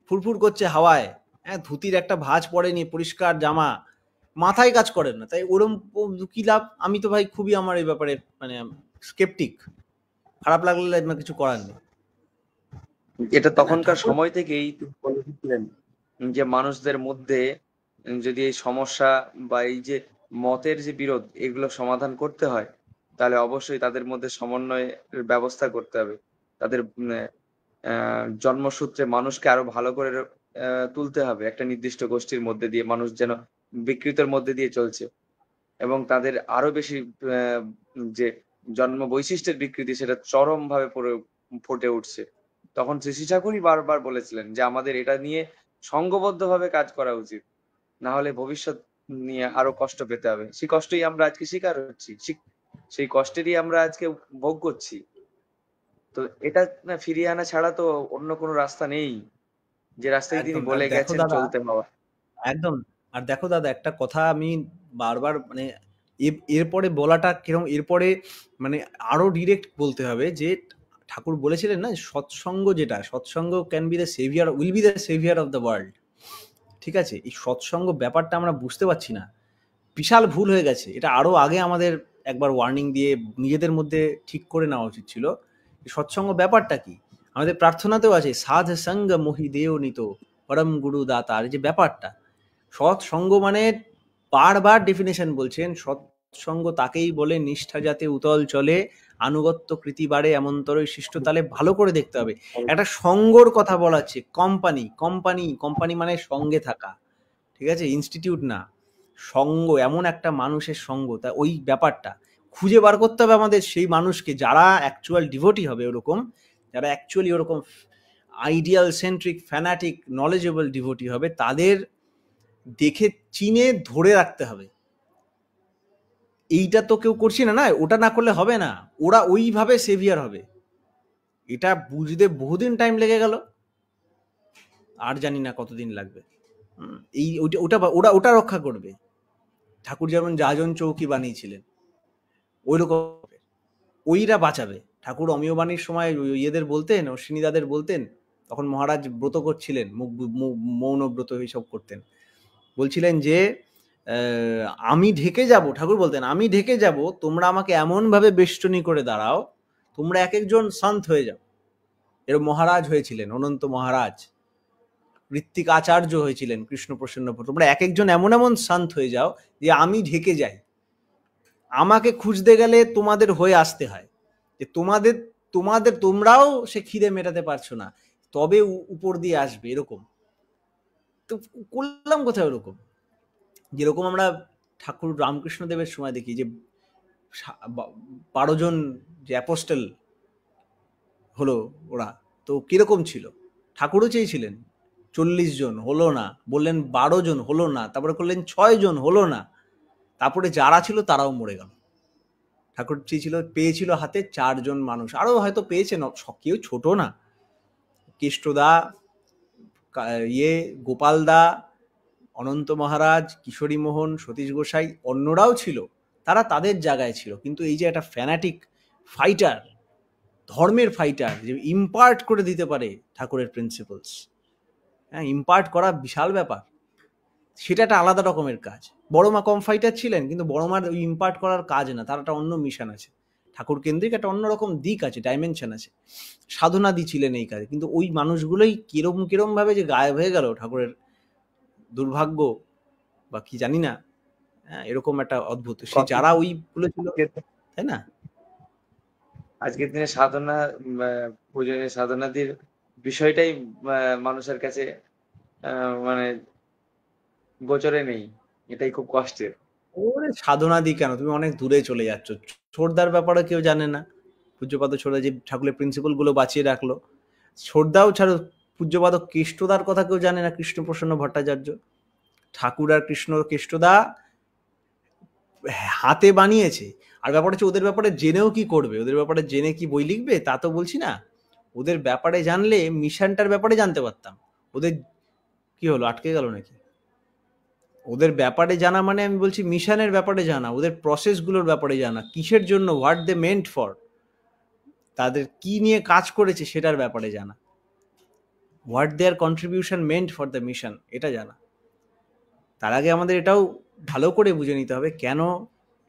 ফুরফুর করছে হাওয়ায়, হ্যাঁ, ধুতির একটা ভাঁজ পড়েনি, পরিষ্কার জামা, মাথায় কাজ করেন না, তাই ওরম কি লাভ? আমি তো ভাই খুবই আমার এই ব্যাপারে মানে স্কেপটিক। খারাপ লাগলে আমার কিছু করার নেই, এটা তাই না? তখনকার ঠাকুর সময় থেকেই তিনি বলেছিলেন যে মানুষদের মধ্যে যদি এই সমস্যা বা এই যে মতের যে বিরোধ, এগুলো সমাধান করতে হয়, তাহলে অবশ্যই তাদের মধ্যে সমন্বয়ের ব্যবস্থা করতে হবে। তাদের জন্মসূত্রে মানুষকে আরো ভালো করে তুলতে হবে একটা নির্দিষ্ট গোষ্ঠীর মধ্যে দিয়ে, মানুষ যেন বিকৃতির মধ্যে দিয়ে চলছে এবং তাদের আরো বেশি আহ, যে জন্ম বৈশিষ্ট্যের বিকৃতি, সেটা চরম ভাবে ফুটে উঠছে। তখন শ্রী ঠাকুরই বারবার বলেছিলেন যে আমাদের এটা নিয়ে সংঘবদ্ধভাবে কাজ করা উচিত, না হলে ভবিষ্যৎ নিয়ে আরো কষ্ট পেতে হবে। সেই কষ্টই আমরা আজকে শিকার হচ্ছি, সেই কষ্টেরই আমরা আজকে ভোগ করছি। তো এটা না ফিরিয়ে আনা ছাড়া তো অন্য কোনো রাস্তা নেই, যে রাস্তায় তিনি একদম। আর বলে দেখো গেছেন দাদা, চলতে হওয়া। একদম। আর দেখো দাদা, একটা কথা আমি বারবার মানে এরপরে বলাটা কিরকম, এরপরে মানে আরো ডিরেক্ট বলতে হবে যে ঠাকুর বলেছিলেন না, সৎসঙ্গ, যেটা সৎসঙ্গ can be the severe, will be the severe of the world. ঠিক আছে, এই সৎসঙ্গ ব্যাপারটা আমরা বুঝতে পারছি না, বিশাল ভুল হয়ে গেছে। এটা আরো আগে আমাদের একবার ওয়ার্নিং দিয়ে নিজেদের মধ্যে ঠিক করে নেওয়া উচিত ছিল। এই সৎসঙ্গ ব্যাপারটা কি? আমাদের প্রার্থনাতেও আছে, সাধ সঙ্গ মোহি দেও নিত পরম গুরু দাতার, যে ব্যাপারটা সৎসঙ্গ মানে বারবার ডেফিনেশন বলছেন, সৎসঙ্গ তাকেই বলে নিষ্ঠা যাতে উতল চলে, আনুগত্য কৃতি বাড়ে এমনতরই শিষ্ট, তাহলে ভালো করে দেখতে হবে। একটা সঙ্গর কথা বলা আছে, কোম্পানি কোম্পানি কোম্পানি মানে সঙ্গে থাকা, ঠিক আছে, ইনস্টিটিউট না। সঙ্গ এমন একটা মানুষের সঙ্গ, তা ওই ব্যাপারটা খুঁজে বার করতে হবে আমাদের, সেই মানুষকে যারা অ্যাকচুয়াল ডিভোটি হবে, ওরকম যারা অ্যাকচুয়ালি ওরকম ideal centric fanatic knowledgeable devotee হবে, তাদের দেখে চিনে ধরে রাখতে হবে। এইটা তো কেউ করছি না, না ওটা না করলে হবে না, ওরা ওইভাবে সেভিয়ার হবে। এটা বুঝতে বহুদিন টাইম লেগে গেল, আর জানি না কতদিন লাগবে। এই ওটা ওটা ওরা ওটা রক্ষা করবে। ঠাকুর যেমন যাজন চৌকি বানিয়েছিলেন, ওই রকম ওইরা বাঁচাবে। ঠাকুর অমিয় বাণীর সময় ইয়েদের বলতেন, অশ্বিনীদাদের বলতেন, তখন মহারাজ ব্রত করছিলেন, মৌন ব্রত এইসব করতেন, বলছিলেন যে আমি ঢেকে যাব, ঠাকুর বলতেন আমি ঢেকে যাব, তোমরা আমাকে এমন ভাবে বেষ্টনী করে দাঁড়াও, তোমরা এক একজন সন্ত হয়ে যাও। এরকম মহারাজ হয়েছিলেন, অনন্ত মহারাজ, ঋত্বিক আচার্য হয়েছিলেন, কৃষ্ণপ্রসন্ন, তোমরা এক একজন এমন এমন সন্ত হয়ে যাও যে আমি ঢেকে যাই, আমাকে খুঁজতে গেলে তোমাদের হয়ে আসতে হয়, যে তোমাদের তোমাদের তোমরাও সে খিদে মেটাতে পারছো না, তবে উপর দিয়ে আসবে, এরকম। তো করলাম কোথায় ওরকম? যেরকম আমরা ঠাকুর রামকৃষ্ণ দেবের সময় দেখি যে 12 জন যে অ্যাপোস্টেল হলো, ওরা তো কিরকম ছিল? ঠাকুরও চেয়েছিলেন 40 জন, হলো না, বললেন 12 জন, হলো না, তারপরে করলেন 6 জন, হলো না, তারপরে যারা ছিল তারাও মরে গেল। ঠাকুর চেয়েছিল, পেয়েছিল হাতে 4 জন মানুষ, আরো হয়তো পেয়েছেন, কেউ ছোট না, কেষ্টদা, গোপালদা, অনন্ত মহারাজ, কিশোরী মোহন, সতীশ গোসাই, অন্যরাও ছিল, তারা তাদের জায়গায় ছিল। কিন্তু এই যে একটা ফ্যানাটিক ফাইটার, ধর্মের ফাইটার, যে ইম্পার্ট করে দিতে পারে ঠাকুরের প্রিন্সিপালস, হ্যাঁ, ইম্পার্ট করা বিশাল ব্যাপার, সেটা একটা আলাদা রকমের কাজ। বড় মা কম ফাইটার ছিলেন, কিন্তু বড় মার ওই ইম্পার্ট করার কাজ না, তার একটা অন্য মিশন আছে, ঠাকুর কেন্দ্রিক একটা অন্যরকম দিক আছে, ডাইমেনশন আছে, সাধনা দিছিলেন এই কাজে। কিন্তু ওই মানুষগুলোই কিরম কিরম ভাবে যে গায়েব হয়ে গেল, ঠাকুরের দুর্ভাগ্য বা কি জানি না, হ্যাঁ, এরকম একটা অদ্ভুত সেই যারা ওই বলেছিল, তাই না? আজকের দিনে সাধনা পূজনীয় সাধনাদির বিষয়টাই মানুষের কাছে মানে গোচরে নেই, এটাই খুব কষ্টের। ওরে সাধনা দি কেন, তুমি অনেক দূরে চলে যাচ্ছ। ছোটদার ব্যাপারে কেউ জানে না, পূজ্যপাদ ছোড়দা যে ঠাকুরের প্রিন্সিপাল গুলো বাঁচিয়ে রাখলো। ছোটদাও ছাড়ো, পূজ্যপাদ কেষ্টদার কথা কেউ জানে না, কৃষ্ণপ্রসন্ন ভট্টাচার্য। ঠাকুর আর কেষ্টদা হাতে বানিয়েছে। আর ব্যাপার হচ্ছে ওদের ব্যাপারে জেনেও কি করবে, ওদের ব্যাপারে জেনে কি বই লিখবে তা তো বলছি না। ওদের ব্যাপারে জানলে মিশনটার ব্যাপারে জানতে পারতাম। ওদের কি হলো, আটকে গেল নাকি? ওদের ব্যাপারে জানা মানে আমি বলছি মিশনের ব্যাপারে জানা, ওদের প্রসেসগুলোর ব্যাপারে জানা, কিসের জন্য, হোয়াট দে মেন্ট ফর, তাদের কি নিয়ে কাজ করেছে সেটার ব্যাপারে জানা, what there contribution meant for the mission, এটা জানা। তার আগে আমাদের এটাও ভালো করে বুঝে নিতে হবে কেন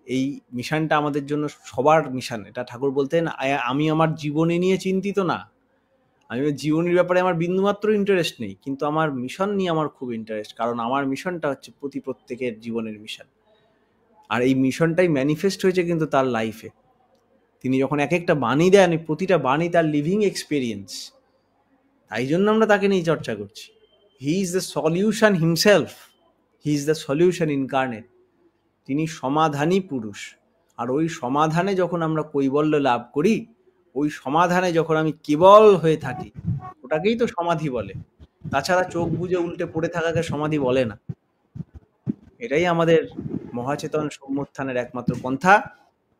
এই মিশনটা আমাদের জন্য সবার মিশন। এটা ঠাকুর বলতেন, আমি আমার জীবনী নিয়ে চিন্তিত না, আমি জীবনের ব্যাপারে আমার বিন্দুমাত্র ইন্টারেস্ট নেই, কিন্তু আমার মিশন নিয়ে আমার খুব ইন্টারেস্ট, কারণ আমার মিশনটা হচ্ছে প্রত্যেকের জীবনের মিশন। আর এই মিশনটাই ম্যানিফেস্ট হয়েছে কিন্তু তার লাইফে। তিনি যখন এক একটা বাণী দেন, প্রতিটা বাণী তার লিভিং এক্সপিরিয়েন্স, তাই জন্য আমরা তাকে নিয়ে চর্চা করছি। He is the solution himself, he is the solution incarnate. তিনি সমাধানী পুরুষ। আর ওই সমাধানে যখন আমরা কৈবল্য লাভ করি, ওই সমাধানে যখন আমি কেবল হয়ে থাকি, ওটাকেই তো সমাধি বলে। তাছাড়া চোখ বুজে উল্টে পড়ে থাকাকে সমাধি বলে না। এটাই আমাদের মহাচেতন সম্মুত্থানের একমাত্র পন্থা।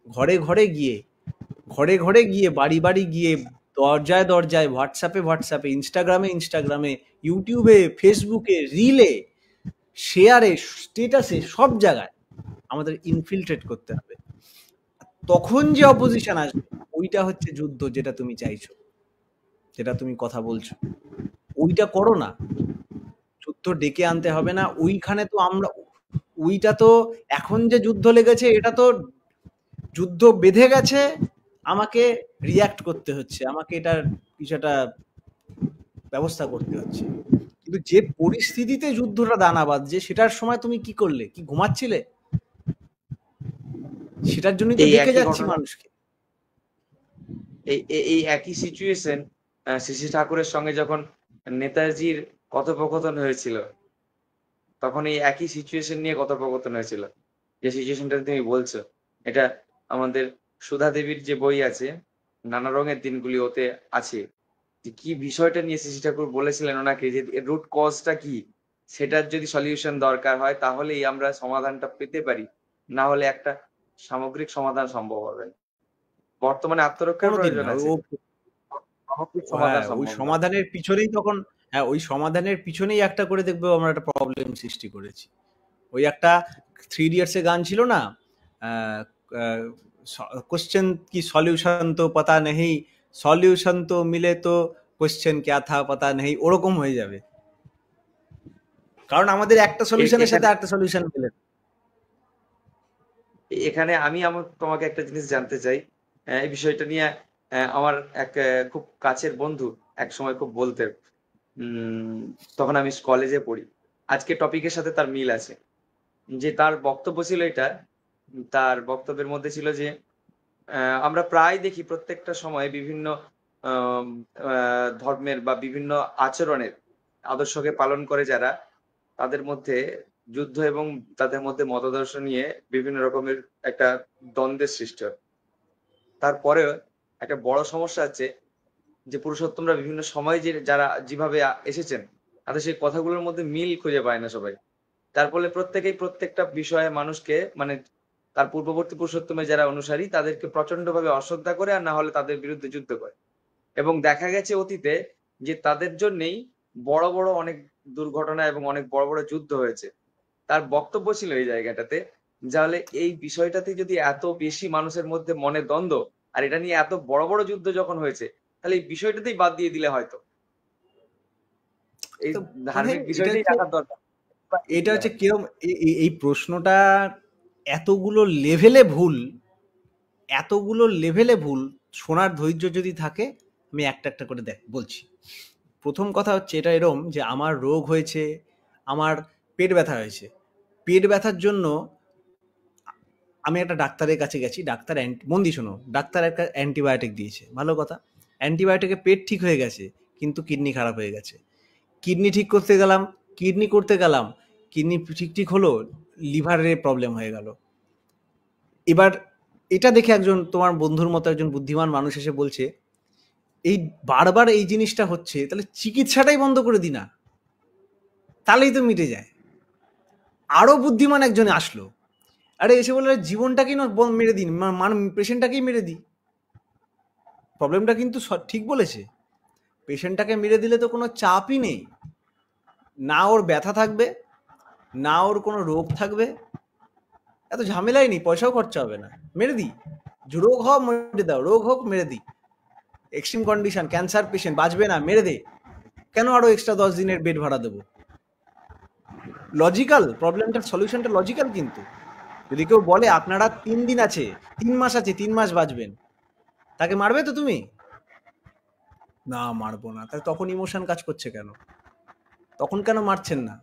ঘরে ঘরে গিয়ে বাড়ি বাড়ি গিয়ে, দরজায় দরজায়, হোয়াটসঅ্যাপে, ইনস্টাগ্রামে, ইউটিউবে, ফেসবুকে, রিলে, শেয়ারে, স্টেটাসে, সব জায়গায় আমাদের ইনফিল্ট্রেট করতে হবে। তখন যে অপোজিশন আসবে, ওইটা হচ্ছে যুদ্ধ, যেটা তুমি চাইছো, যেটা তুমি কথা বলছো, ওইটা করো না। যুদ্ধ ডেকে আনতে হবে না। ওইখানে তো আমরা, ওইটা তো এখন যে যুদ্ধ লেগেছে, এটা তো যুদ্ধ বেঁধে গেছে, আমাকে রিয়াক্ট করতে হচ্ছে, আমাকে এটার কিছু একটা ব্যবস্থা করতে হচ্ছে। কিন্তু যে পরিস্থিতিতে যুদ্ধটা দানা বাঁধছে, সেটার সময় তুমি কি করলে? কি ঘুমাচ্ছিলে? সেটার জন্যই তো ডেকে যাচ্ছি মানুষকে। এই একই সিচুয়েশন শ্রী ঠাকুরের সঙ্গে যখন নেতাজির কথোপকথন হয়েছিল, তখন এই একই সিচুয়েশন নিয়ে কথোপকথন হয়েছিল। যে সিচুয়েশনটা তুমি বলছো, এটা আমাদের সুধা দেবীর যে বই আছে, নানা রঙের দিনগুলি, ওতে আছে যে কি বিষয়টা নিয়ে শ্রী ঠাকুর বলেছিলেন ওনাকে, যে রুট কজটা কি, সেটার যদি সলিউশন দরকার হয় তাহলেই আমরা সমাধানটা পেতে পারি, না হলে একটা সামগ্রিক সমাধান সম্ভব হবে। বর্তমানে আত্মরক্ষার প্রয়োজন আছে, ওই সমাধানের পিছনেই তখন, হ্যাঁ, ওই সমাধানের পিছনেই একটা করে দেখবো আমরা একটা প্রবলেম সৃষ্টি করেছি। ওই একটা 3 Idiots গান ছিল না, क्वेश्चन की सॉल्यूशन तो पता नहीं, सॉल्यूशन तो मिले तो क्वेश्चन क्या था पता नहीं, ওরকম হয়ে যাবে। কারণ আমাদের একটা সলিউশনের সাথে একটা সলিউশন মিলে। এখানে আমি তোমাকে একটা জিনিস জানতে চাই, এই বিষয়টা নিয়ে আমার এক খুব কাছের বন্ধু এক সময় খুব বলতেন, তখন আমি কলেজে পড়ি, আজকে টপিকের সাথে তার মিল আছে, যে তার বক্তব্য ছিল এটা, তার বক্তব্যের মধ্যে ছিল যে আমরা প্রায় দেখি প্রত্যেকটা সময় বিভিন্ন ধর্মের বা বিভিন্ন আচরণের আদর্শকে পালন করে যারা, তাদের মধ্যে যুদ্ধ এবং তাদের মধ্যে মতাদর্শ নিয়ে বিভিন্ন রকমের একটা দ্বন্দ্বের সৃষ্টি হয়। তারপরেও একটা বড় সমস্যা আছে যে পুরুষোত্তমরা বিভিন্ন সময় যে যারা যেভাবে এসেছেন, তাদের সেই কথাগুলোর মধ্যে মিল খুঁজে পায় না সবাই। তার ফলে প্রত্যেকেই প্রত্যেকটা বিষয়ে মানুষকে, মানে তার পূর্ববর্তী পুরুষোত্তমের যারা অনুসারী, তাদেরকে প্রচন্ড ভাবে অশ্রদ্ধা করে, আর না হলে তাদের বিরুদ্ধে যুদ্ধ করে। এবং দেখা গেছে অতীতে যে তাদের জন্যই বড় বড় অনেক দুর্ঘটনা এবং অনেক বড় বড় যুদ্ধ হয়েছে। তার বক্তব্য ছিল এই জায়গাটাতে, যাহলে এই বিষয়টাতে যদি এত বেশি মানুষের মধ্যে মনে দ্বন্দ্ব, আর এটা নিয়ে এত বড় বড় যুদ্ধ যখন হয়েছে, তাহলে এই বিষয়টাতেই বাদ দিয়ে দিলে হয়তো এই ধার্মিক বিষয়টাই রাখার দরকার। এটা হচ্ছে কিরকম, এই প্রশ্নটা এতগুলো লেভেলে ভুল, শোনার ধৈর্য যদি থাকে, আমি একটা একটা করে বলছি। প্রথম কথা হচ্ছে এটা এরম যে আমার রোগ হয়েছে, আমার পেট ব্যথা হয়েছে, পেট ব্যথার জন্য আমি একটা ডাক্তারের কাছে গেছি, ডাক্তার মন দিয়ে শোনো, ডাক্তার একটা অ্যান্টিবায়োটিক দিয়েছে, ভালো কথা, অ্যান্টিবায়োটিকে পেট ঠিক হয়ে গেছে কিন্তু কিডনি খারাপ হয়ে গেছে। কিডনি ঠিক করতে গেলাম, কিডনি ঠিক হলো, লিভারে প্রবলেম হয়ে গেল। এবার এটা দেখে একজন তোমার বন্ধুর মতো একজন বুদ্ধিমান মানুষ এসে বলছে, এই বারবার এই জিনিসটা হচ্ছে, তাহলে চিকিৎসাটাই বন্ধ করে দি না, তাহলেই তো মিটে যায়। আরো বুদ্ধিমান একজন আসলো, আরে এসে বললো জীবনটাকেই না মেরে দিন, পেশেন্টটাকেই মেরে দিই। প্রবলেমটা কিন্তু ঠিক বলেছে, পেশেন্টটাকে মেরে দিলে তো কোনো চাপই নেই, না ওর ব্যথা থাকবে, না ওর কোনো রোগ থাকবে, এত ঝামেলাই নেই, পয়সাও খরচা হবে না, মেরে দিই। রোগ হোক মেরে দাও, রোগ হোক মেরে দিই, এক্সট্রিম কন্ডিশন, ক্যান্সার পেশেন্ট, বাঁচবে না, মেরে দে, কেন আরো এক্সট্রা 10 দিনের বেড ভাড়া দেবো? লজিক্যাল, প্রবলেমটার সলিউশনটা লজিক্যাল। কিন্তু যদি কেউ বলে আপনারা 3 দিন আছে, 3 মাস আছে, 3 মাস বাঁচবেন, তাকে মারবে তো তুমি? না মারবো না। তাহলে তখন ইমোশন কাজ করছে কেন? তখন কেন মারছেন না?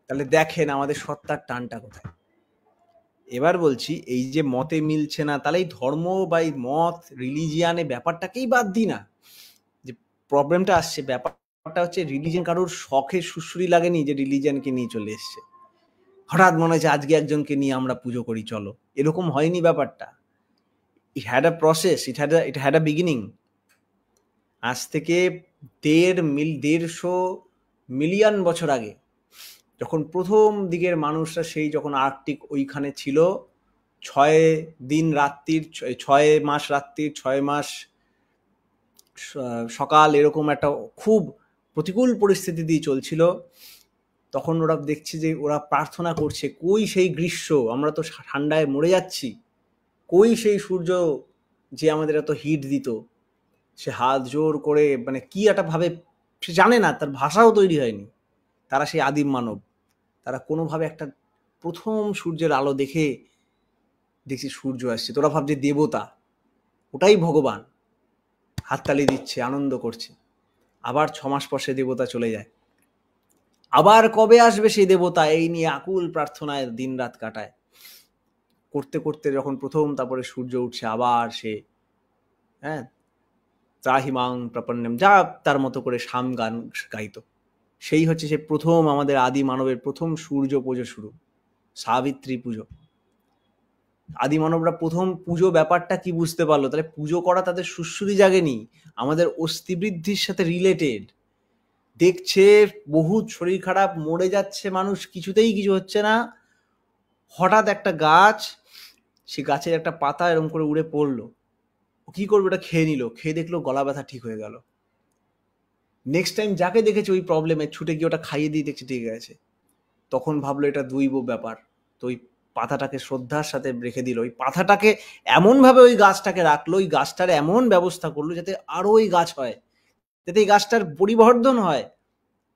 তাহলে দেখেন আমাদের সত্তার টানটা কোথায়। এবার বলছি, এই যে মতে মিলছে না, তাহলে এই ধর্ম বা এই মত রিলিজিয়ানে ব্যাপারটাকেই বাদ দিই না, যে প্রবলেমটা আসছে, ব্যাপারটা হচ্ছে রিলিজিয়ান কারোর শখে সুশ্রী লাগেনি যে রিলিজিয়ানকে নিয়ে চলে এসছে, হঠাৎ মনে হচ্ছে আজকে একজনকে নিয়ে আমরা পুজো করি চলো, এরকম হয়নি ব্যাপারটা। It had a process, it had a beginning. আজ থেকে 150 মিলিয়ন বছর আগে, যখন প্রথম দিকের মানুষরা সেই যখন আর্কটিক ওইখানে ছিল, 6 মাস রাত্রির 6 মাস সকাল, এরকম একটা খুব প্রতিকূল পরিস্থিতি দিয়ে চলছিল, তখন ওরা দেখছে যে ওরা প্রার্থনা করছে, কই সেই গ্রীষ্ম, আমরা তো ঠান্ডায় মরে যাচ্ছি, কই সেই সূর্য যে আমাদের এত হিট দিত। সে হাত জোর করে, মানে কি একটা ভাবে, সে জানে না, তার ভাষাও তৈরি হয়নি, তারা সেই আদিম মানব, তারা কোনোভাবে একটা প্রথম সূর্যের আলো দেখে দেখছি সূর্য আসছে, তোরা ভাবছে দেবতা, ওটাই ভগবান, হাততালি দিচ্ছে, আনন্দ করছে। আবার 6 মাস পর সে দেবতা চলে যায়, আবার কবে আসবে সেই দেবতা, এই নিয়ে আকুল প্রার্থনায় দিন রাত কাটায়, করতে করতে যখন প্রথম তারপরে সূর্য উঠছে, আবার সে ত্রাহিমাং প্রপন্নম, যা তার মতো করে সাম গান গাইত। সেই হচ্ছে সে প্রথম আমাদের আদি মানবের প্রথম সূর্য পুজো শুরু, সাবিত্রী পুজো। আদি মানবরা প্রথম পুজো ব্যাপারটা কি বুঝতে পারলো, তাহলে পুজো করা তাদের সুশ্রুতি জাগেনি, আমাদের অস্থিবৃদ্ধির সাথে রিলেটেড। দেখছে বহুত শরীর খারাপ, মরে যাচ্ছে মানুষ, কিছুতেই কিছু হচ্ছে না, হঠাৎ একটা গাছ, সে গাছের একটা পাতা এরকম করে উড়ে পড়লো, ও কি করবে, ওটা খেয়ে নিল, খেয়ে দেখলো গলা ব্যথা ঠিক হয়ে গেল। নেক্সট টাইম যাকে দেখেছে ওই প্রবলেমে, ছুটে গিয়ে ওটা খাইয়ে দিয়ে দেখছে ঠিক আছে, তখন ভাবলো এটা দৈব ব্যাপার, তো ওই পাতাটাকে শ্রদ্ধার সাথে রেখে দিল, ওই পাতাটাকে এমনভাবে ওই গাছটাকে রাখলো, ওই গাছটার এমন ব্যবস্থা করলো যাতে আরো ওই গাছ হয়, যাতে এই গাছটার পরিবর্ধন হয়,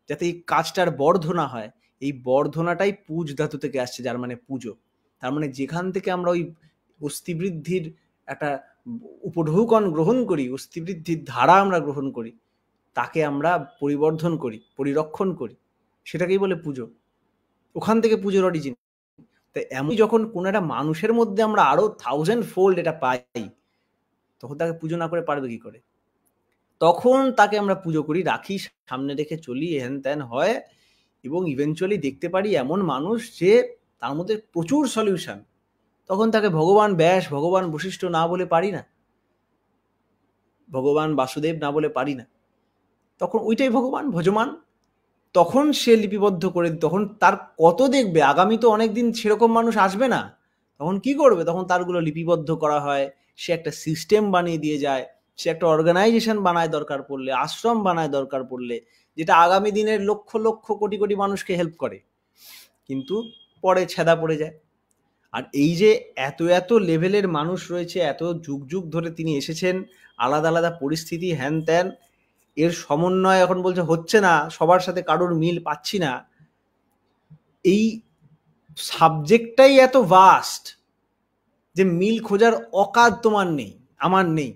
যাতে এই কাজটার বর্ধনা হয়। এই বর্ধনাটাই পুজ ধাতু থেকে আসছে, যার মানে পুজো। তার মানে যেখান থেকে আমরা ওই অস্থিবৃদ্ধির একটা উপঢৌকন গ্রহণ করি, অস্থিবৃদ্ধির ধারা আমরা গ্রহণ করি, তাকে আমরা পরিবর্ধন করি, পরিরক্ষণ করি, সেটাকেই বলে পুজো। ওখান থেকে পুজোর অরিজিন। তাই এমন যখন কোনো একটা মানুষের মধ্যে আমরা আরো 1000 ফোল্ড এটা পাই, তখন তাকে পুজো না করে পারবে কি করে? তখন তাকে আমরা পুজো করি, রাখি, সামনে রেখে চলি, হেন ত্যান হয়, এবং ইভেনচুয়ালি দেখতে পারি এমন মানুষ যে তার মধ্যে প্রচুর সলিউশন, তখন তাকে ভগবান ব্যাস, ভগবান বশিষ্ঠ না বলে পারি না, ভগবান বাসুদেব না বলে পারি না, তখন ওইটাই ভগবান ভজমান। তখন সে লিপিবদ্ধ করে, তখন তার কত দেখবে, আগামী তো অনেকদিন সেরকম মানুষ আসবে না, তখন কি করবে, তখন তারগুলো লিপিবদ্ধ করা হয়, সে একটা সিস্টেম বানিয়ে দিয়ে যায়, সে একটা অর্গানাইজেশন বানায় দরকার পড়লে, আশ্রম বানায় দরকার পড়লে, যেটা আগামী দিনের লক্ষ লক্ষ কোটি কোটি মানুষকে হেল্প করে, কিন্তু পরে ছেদা পড়ে যায়। আর এই যে এত এত লেভেলের মানুষ রয়েছে, এত যুগ যুগ ধরে তিনি এসেছেন, আলাদা আলাদা পরিস্থিতি, হ্যান ত্যান, এর সমন্বয় এখন বলছে হচ্ছে না, সবার সাথে কারোর মিল পাচ্ছি না। এই সাবজেক্টটাই এত ভাস্ট যে মিল খোঁজার অকাদ তোমার নেই, আমার নেই।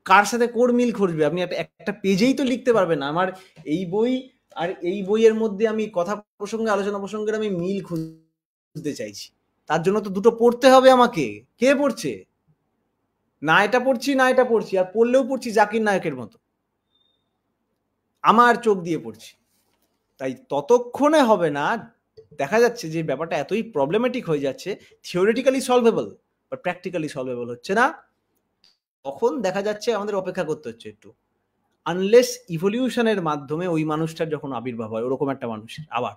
কার সাথে কোর মিল খুঁজবে? আপনি একটা পেজেই তো লিখতে পারবেন না আমার এই বই আর এই বইয়ের মধ্যে আমি কথা প্রসঙ্গে, আলোচনা প্রসঙ্গের আমি মিল খুঁজতে চাইছি, তার জন্য তো দুটো পড়তে হবে আমাকে। কে পড়ছে? না এটা পড়ছি না এটা পড়ছি, আর পড়লেও পড়ছি জাকির নায়কের মতো, আমার চোখ দিয়ে পড়ছি। তাই ততক্ষণে হবে না, দেখা যাচ্ছে যে ব্যাপারটা এতই প্রবলেমেটিক হয়ে যাচ্ছে, theoretically solvable but practically solvable হচ্ছে না, তখন দেখা যাচ্ছে আমাদের অপেক্ষা করতে হচ্ছে একটু, আনলেস ইভলিউশনের মাধ্যমে ওই মানুষটার যখন আবির্ভাব হয়, ওরকম একটা মানুষের আবার,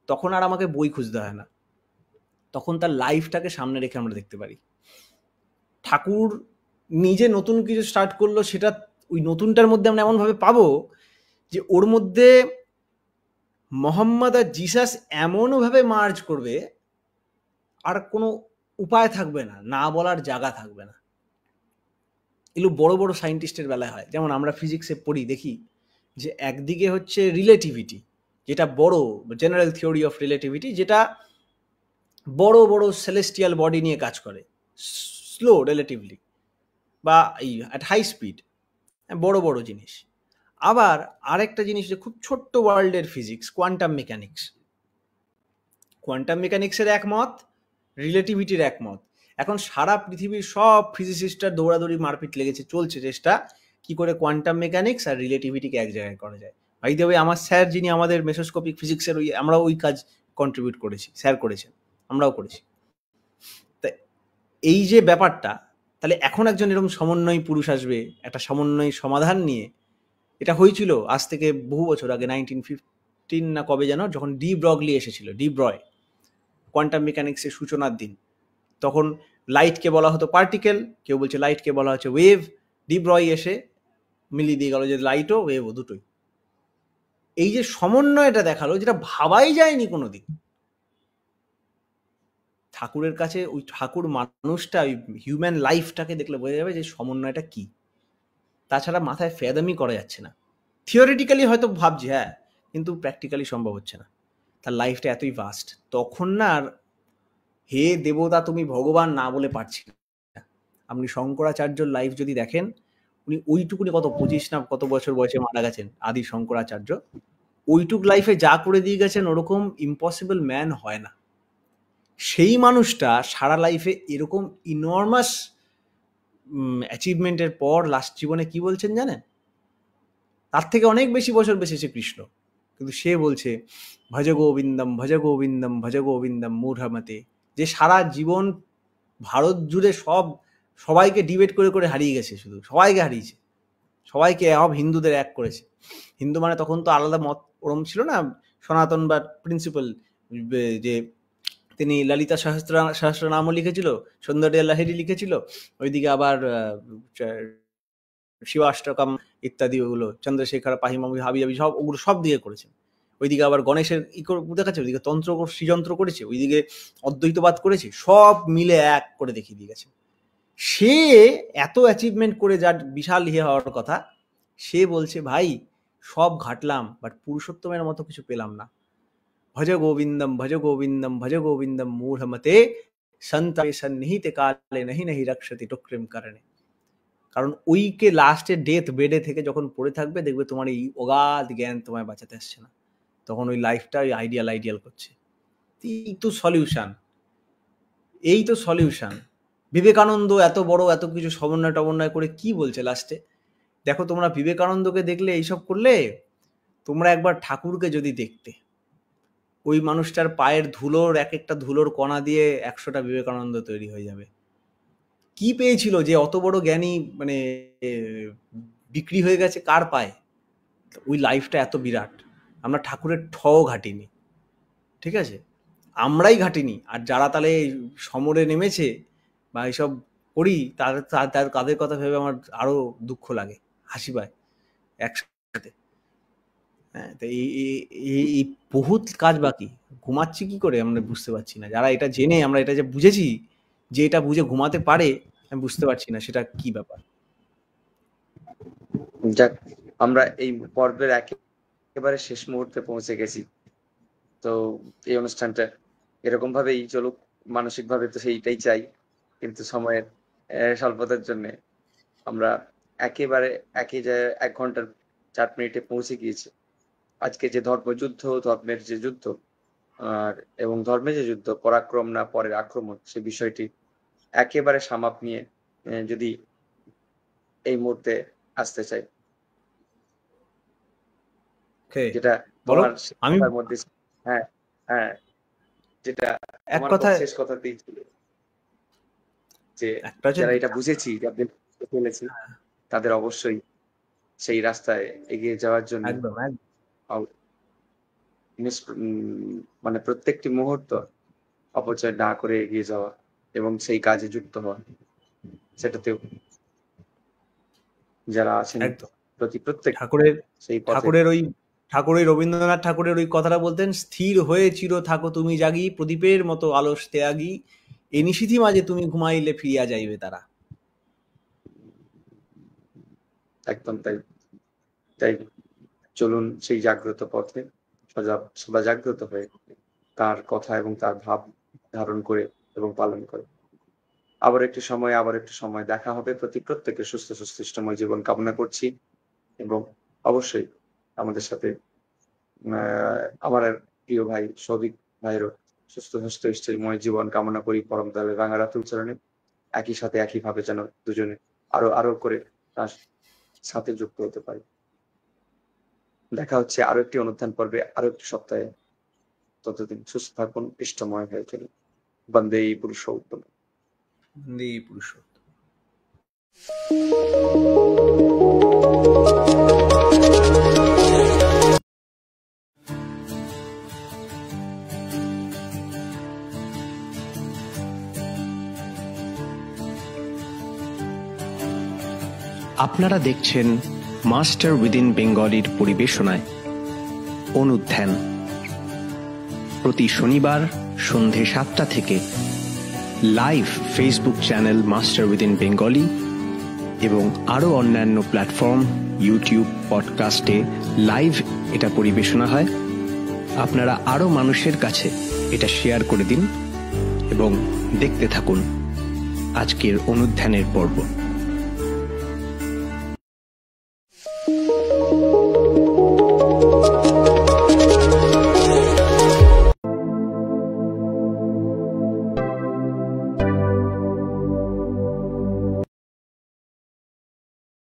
তখন আর আমাকে বই খুঁজতে হয় না, তখন তার লাইফটাকে সামনে রেখে আমরা দেখতে পারি। ঠাকুর নিজে নতুন কিছু স্টার্ট করলো, সেটা ওই নতুনটার মধ্যে আমরা এমনভাবে পাবো যে ওর মধ্যে মোহাম্মদ আর জিসাস এমনভাবে মার্জ করবে, আর কোনো উপায় থাকবে না, না বলার জায়গা থাকবে না। এগুলো বড় বড় সায়েন্টিস্টের বেলায় হয়, যেমন আমরা ফিজিক্সে পড়ি, দেখি যে একদিকে হচ্ছে রিলেটিভিটি, যেটা বড় জেনারেল থিওরি অফ রিলেটিভিটি, যেটা বড় বড় সেলেস্টিয়াল বডি নিয়ে কাজ করে, স্লো রিলেটিভলি বা অ্যাট হাই স্পিড, বড় বড় জিনিস। আবার আরেকটা জিনিস যে খুব ছোট্ট ওয়ার্ল্ডের ফিজিক্স, কোয়ান্টাম মেকানিক্স, কোয়ান্টাম মেকানিক্সের একমত, রিলেটিভিটির একমত। এখন সারা পৃথিবীর সব ফিজিসিস্টরা দৌড়াদৌড়ি মারপিট লেগেছে, চলছে চেষ্টা কি করে কোয়ান্টাম মেকানিক্স আর রিলেটিভিটিকে এক জায়গায় করা যায়। ভাই দেবে আমার স্যার, যিনি আমাদের মেসোস্কোপিক ফিজিক্সের, আমরা ওই কাজ কন্ট্রিবিউট করেছি, স্যার করেছেন, আমরাও করেছি। তা এই যে ব্যাপারটা, তাহলে এখন একজন এরকম সমন্বয় পুরুষ আসবে একটা সমন্বয় সমাধান নিয়ে, এটা হয়েছিল আজ থেকে বহু বছর আগে, 1915 না কবে যেন, যখন ডি ব্রগলি এসেছিল, ডি ব্রয়, কোয়ান্টাম মেকানিক্সের সূচনার দিন। তখন লাইটকে বলা হতো পার্টিকেল, কেউ বলছে লাইটকে বলা হচ্ছে ওয়েভ। ডি ব্রয় এসে মিলিয়ে দিয়ে গেল যে লাইটও ওয়েভও দুটোই। এই যে সমন্বয়টা দেখালো, যেটা ভাবাই যায়নি কোনোদিন। ঠাকুরের কাছে ওই ঠাকুর মানুষটা, ওই হিউম্যান লাইফটাকে দেখলে বোঝা যাবে যে সমন্বয়টা কি, তাছাড়া মাথায় ফেদামি করা যাচ্ছে না। থিওরিটিক্যালি হয়তো ভাবছি হ্যাঁ, কিন্তু প্র্যাকটিক্যালি সম্ভব হচ্ছে না, তার লাইফটা এতই ভাস্ট। তখন না আর হে দেবতা তুমি ভগবান না বলে পারছি না। আপনি শঙ্করাচার্যর লাইফ যদি দেখেন, উনি ওইটুকুনি কত 25 না কত বছর বয়সে মারা গেছেন, আদি শঙ্করাচার্য, ওইটুক লাইফে যা করে দিয়ে গেছেন, ওরকম ইম্পসিবল ম্যান হয় না। সেই মানুষটা সারা লাইফে এরকম ইনর্মাস অ্যাচিভমেন্টের পর লাস্ট জীবনে কি বলছেন জানেন? তার থেকে অনেক বেশি বছর বেঁচেছে কৃষ্ণ, কিন্তু সে বলছে ভজ গোবিন্দম ভজ গোবিন্দম ভজ গোবিন্দম মূঢ়মতে। যে সারা জীবন ভারত জুড়ে সবাইকে ডিবেট করে করে হারিয়ে গেছে, শুধু সবাইকে হারিয়েছে, সবাইকে সব হিন্দুদের এক করেছে। হিন্দু মানে তখন তো আলাদা মত ওরম ছিল না, সনাতন বা প্রিন্সিপাল, যে তিনি ললিতা সহস্রনামও লিখেছিল, সৌন্দর্য লাহিড়ী লিখেছিল, ওইদিকে আবার শিবাষ্টকম ইত্যাদি, ওগুলো চন্দ্রশেখর পাহিমামি হাবি হাবি সব, ওগুলো সব দিকে করেছেন। ওইদিকে আবার গণেশের দেখাচ্ছে, ওইদিকে তন্ত্র শ্রীযন্ত্র করেছে, ওইদিকে অদ্বৈতবাদ করেছে, সব মিলে এক করে দেখিয়ে দিয়ে গেছে। সে এত অ্যাচিভমেন্ট করে, যার বিশাল ইয়ে হওয়ার কথা, সে বলছে ভাই সব ঘাটলাম বাট পুরুষোত্তমের মতো কিছু পেলাম না। ভজ গোবিন্দম ভজ গোবিন্দম ভজ গোবিন্দম মূঢ়মতে সন্তায়ে সন্নিহিতে কালে নহি নহি রক্ষতি টুকরিম কারণে। কারণ ওইকে লাস্টে ডেথ বেডে থেকে যখন পড়ে থাকবে, দেখবে তোমার এই অগাধ জ্ঞান তোমায় বাঁচাতে আসছে না, তখন ওই লাইফটা ওই আইডিয়াল করছে। এই তো সলিউশন, এই তো সলিউশন। বিবেকানন্দ এত বড় এত কিছু সমন্বয় করে কি বলছে লাস্টে? দেখো তোমরা বিবেকানন্দকে দেখলে, এইসব করলে, তোমরা একবার ঠাকুরকে যদি দেখতে, ওই মানুষটার পায়ের ধুলোর এক একটা ধুলোর কণা দিয়ে 100টা বিবেকানন্দ তৈরি হয়ে যাবে। কি পেয়েছিল যে অত বড় জ্ঞানী মানে বিক্রি হয়ে গেছে কার পায়ে? ওই লাইফটা এত বিরাট। আমরা ঠাকুরের ঠও ঘাটিনি, ঠিক আছে, আমরাই ঘাটিনি। আর যারা তাহলে সমরে নেমেছে বা এইসব করি, তাদের কথা ভেবে আমার আরো দুঃখ লাগে, হাসি পায় একসাথে। হ্যাঁ, তো এই বহুত কাজ বাকি। ঘুমাচ্ছি কি করে আমরা বুঝতে পারছি না, যারা এটা জেনে, আমরা এটা যে বুঝেছি, যে এটা বুঝে ঘুমাতে পারে, আমি বুঝতে পারছি না সেটা কি ব্যাপার। যাক, আমরা এই পর্বের একেবারে শেষ মুহূর্তে পৌঁছে গেছি। তো এই অনুষ্ঠানটা এরকম ভাবেই চলুক, মানসিক ভাবে তো সেইটাই চাই, কিন্তু সময়ের স্বল্পতার জন্য আমরা একেবারে একই জায়গায় 1 ঘন্টার 4 মিনিটে পৌঁছে গিয়েছি। আজকে যে ধর্মযুদ্ধ, ধর্মের যে যুদ্ধ, এবং ধর্মে যে যুদ্ধ, পরাক্রম না পরের আক্রমণ, সে বিষয়টি একেবারে সামাপ নিয়ে যদি এই মুহূর্তে আসতে চাই, যেটা তোমার কথার মধ্যে, হ্যাঁ হ্যাঁ, যেটা আমার শেষ কথাতেই ছিল, যে যারা এটা বুঝেছি, যাদের ফেলেছি, তাদের অবশ্যই সেই রাস্তায় এগিয়ে যাওয়ার জন্য মানে প্রত্যেকটি মুহূর্ত অপচয় না করে এগিয়ে যাওয়া এবং সেই কাজে যুক্ত হওয়া, সেটাতেও যারা আছেন প্রত্যেক ঠাকুরের রবীন্দ্রনাথ ঠাকুরের ওই কথাটা বলতেন, স্থির হয়ে চির থাকো তুমি জাগি, প্রদীপের মতো আলস ত্যাগী, এ নিশীথি মাঝে তুমি ঘুমাইলে ফিরিয়া যাইবে তারা। একদম তাই। তাই চলুন সেই জাগ্রত পথে সদা জাগ্রত হয়ে তার কথা এবং তার ভাব ধারণ করে এবং পালন করে আবার একটু সময় দেখা হবে। প্রত্যেকের সুস্থ সুস্থিষ্টময় জীবন কামনা করছি এবং অবশ্যই আমাদের সাথে আমার প্রিয় ভাই সৌভিক ভাইয়েরও সুস্থ সুস্থিষ্টময় জীবন কামনা করি পরম দয়ালের রাঙারাতুল চরণে। একই সাথে একইভাবে যেন দুজনে আরো করে তার সাথে যুক্ত হতে পারি। দেখা হচ্ছে আরো একটি অনুষ্ঠান পর্বে, আরো একটি সপ্তাহে। ততদিন সুস্থ থাকুন, ইষ্টময় হয়ে চলুন। বন্দে পুরুষোত্তম। বন্দে পুরুষোত্তম। আপনারা দেখছেন মাস্টার উইদিন বেঙ্গলির পরিবেশনায় অনুধ্যান, প্রতি শনিবার সন্ধে 7টা থেকে live Facebook channel master within Bengali এবং আরও অন্যান্য প্ল্যাটফর্ম, ইউটিউব, পডকাস্টে লাইভ এটা পরিবেশনা হয়। আপনারা আরও মানুষের কাছে এটা শেয়ার করে দিন এবং দেখতে থাকুন আজকের অনুধ্যানের পর্ব।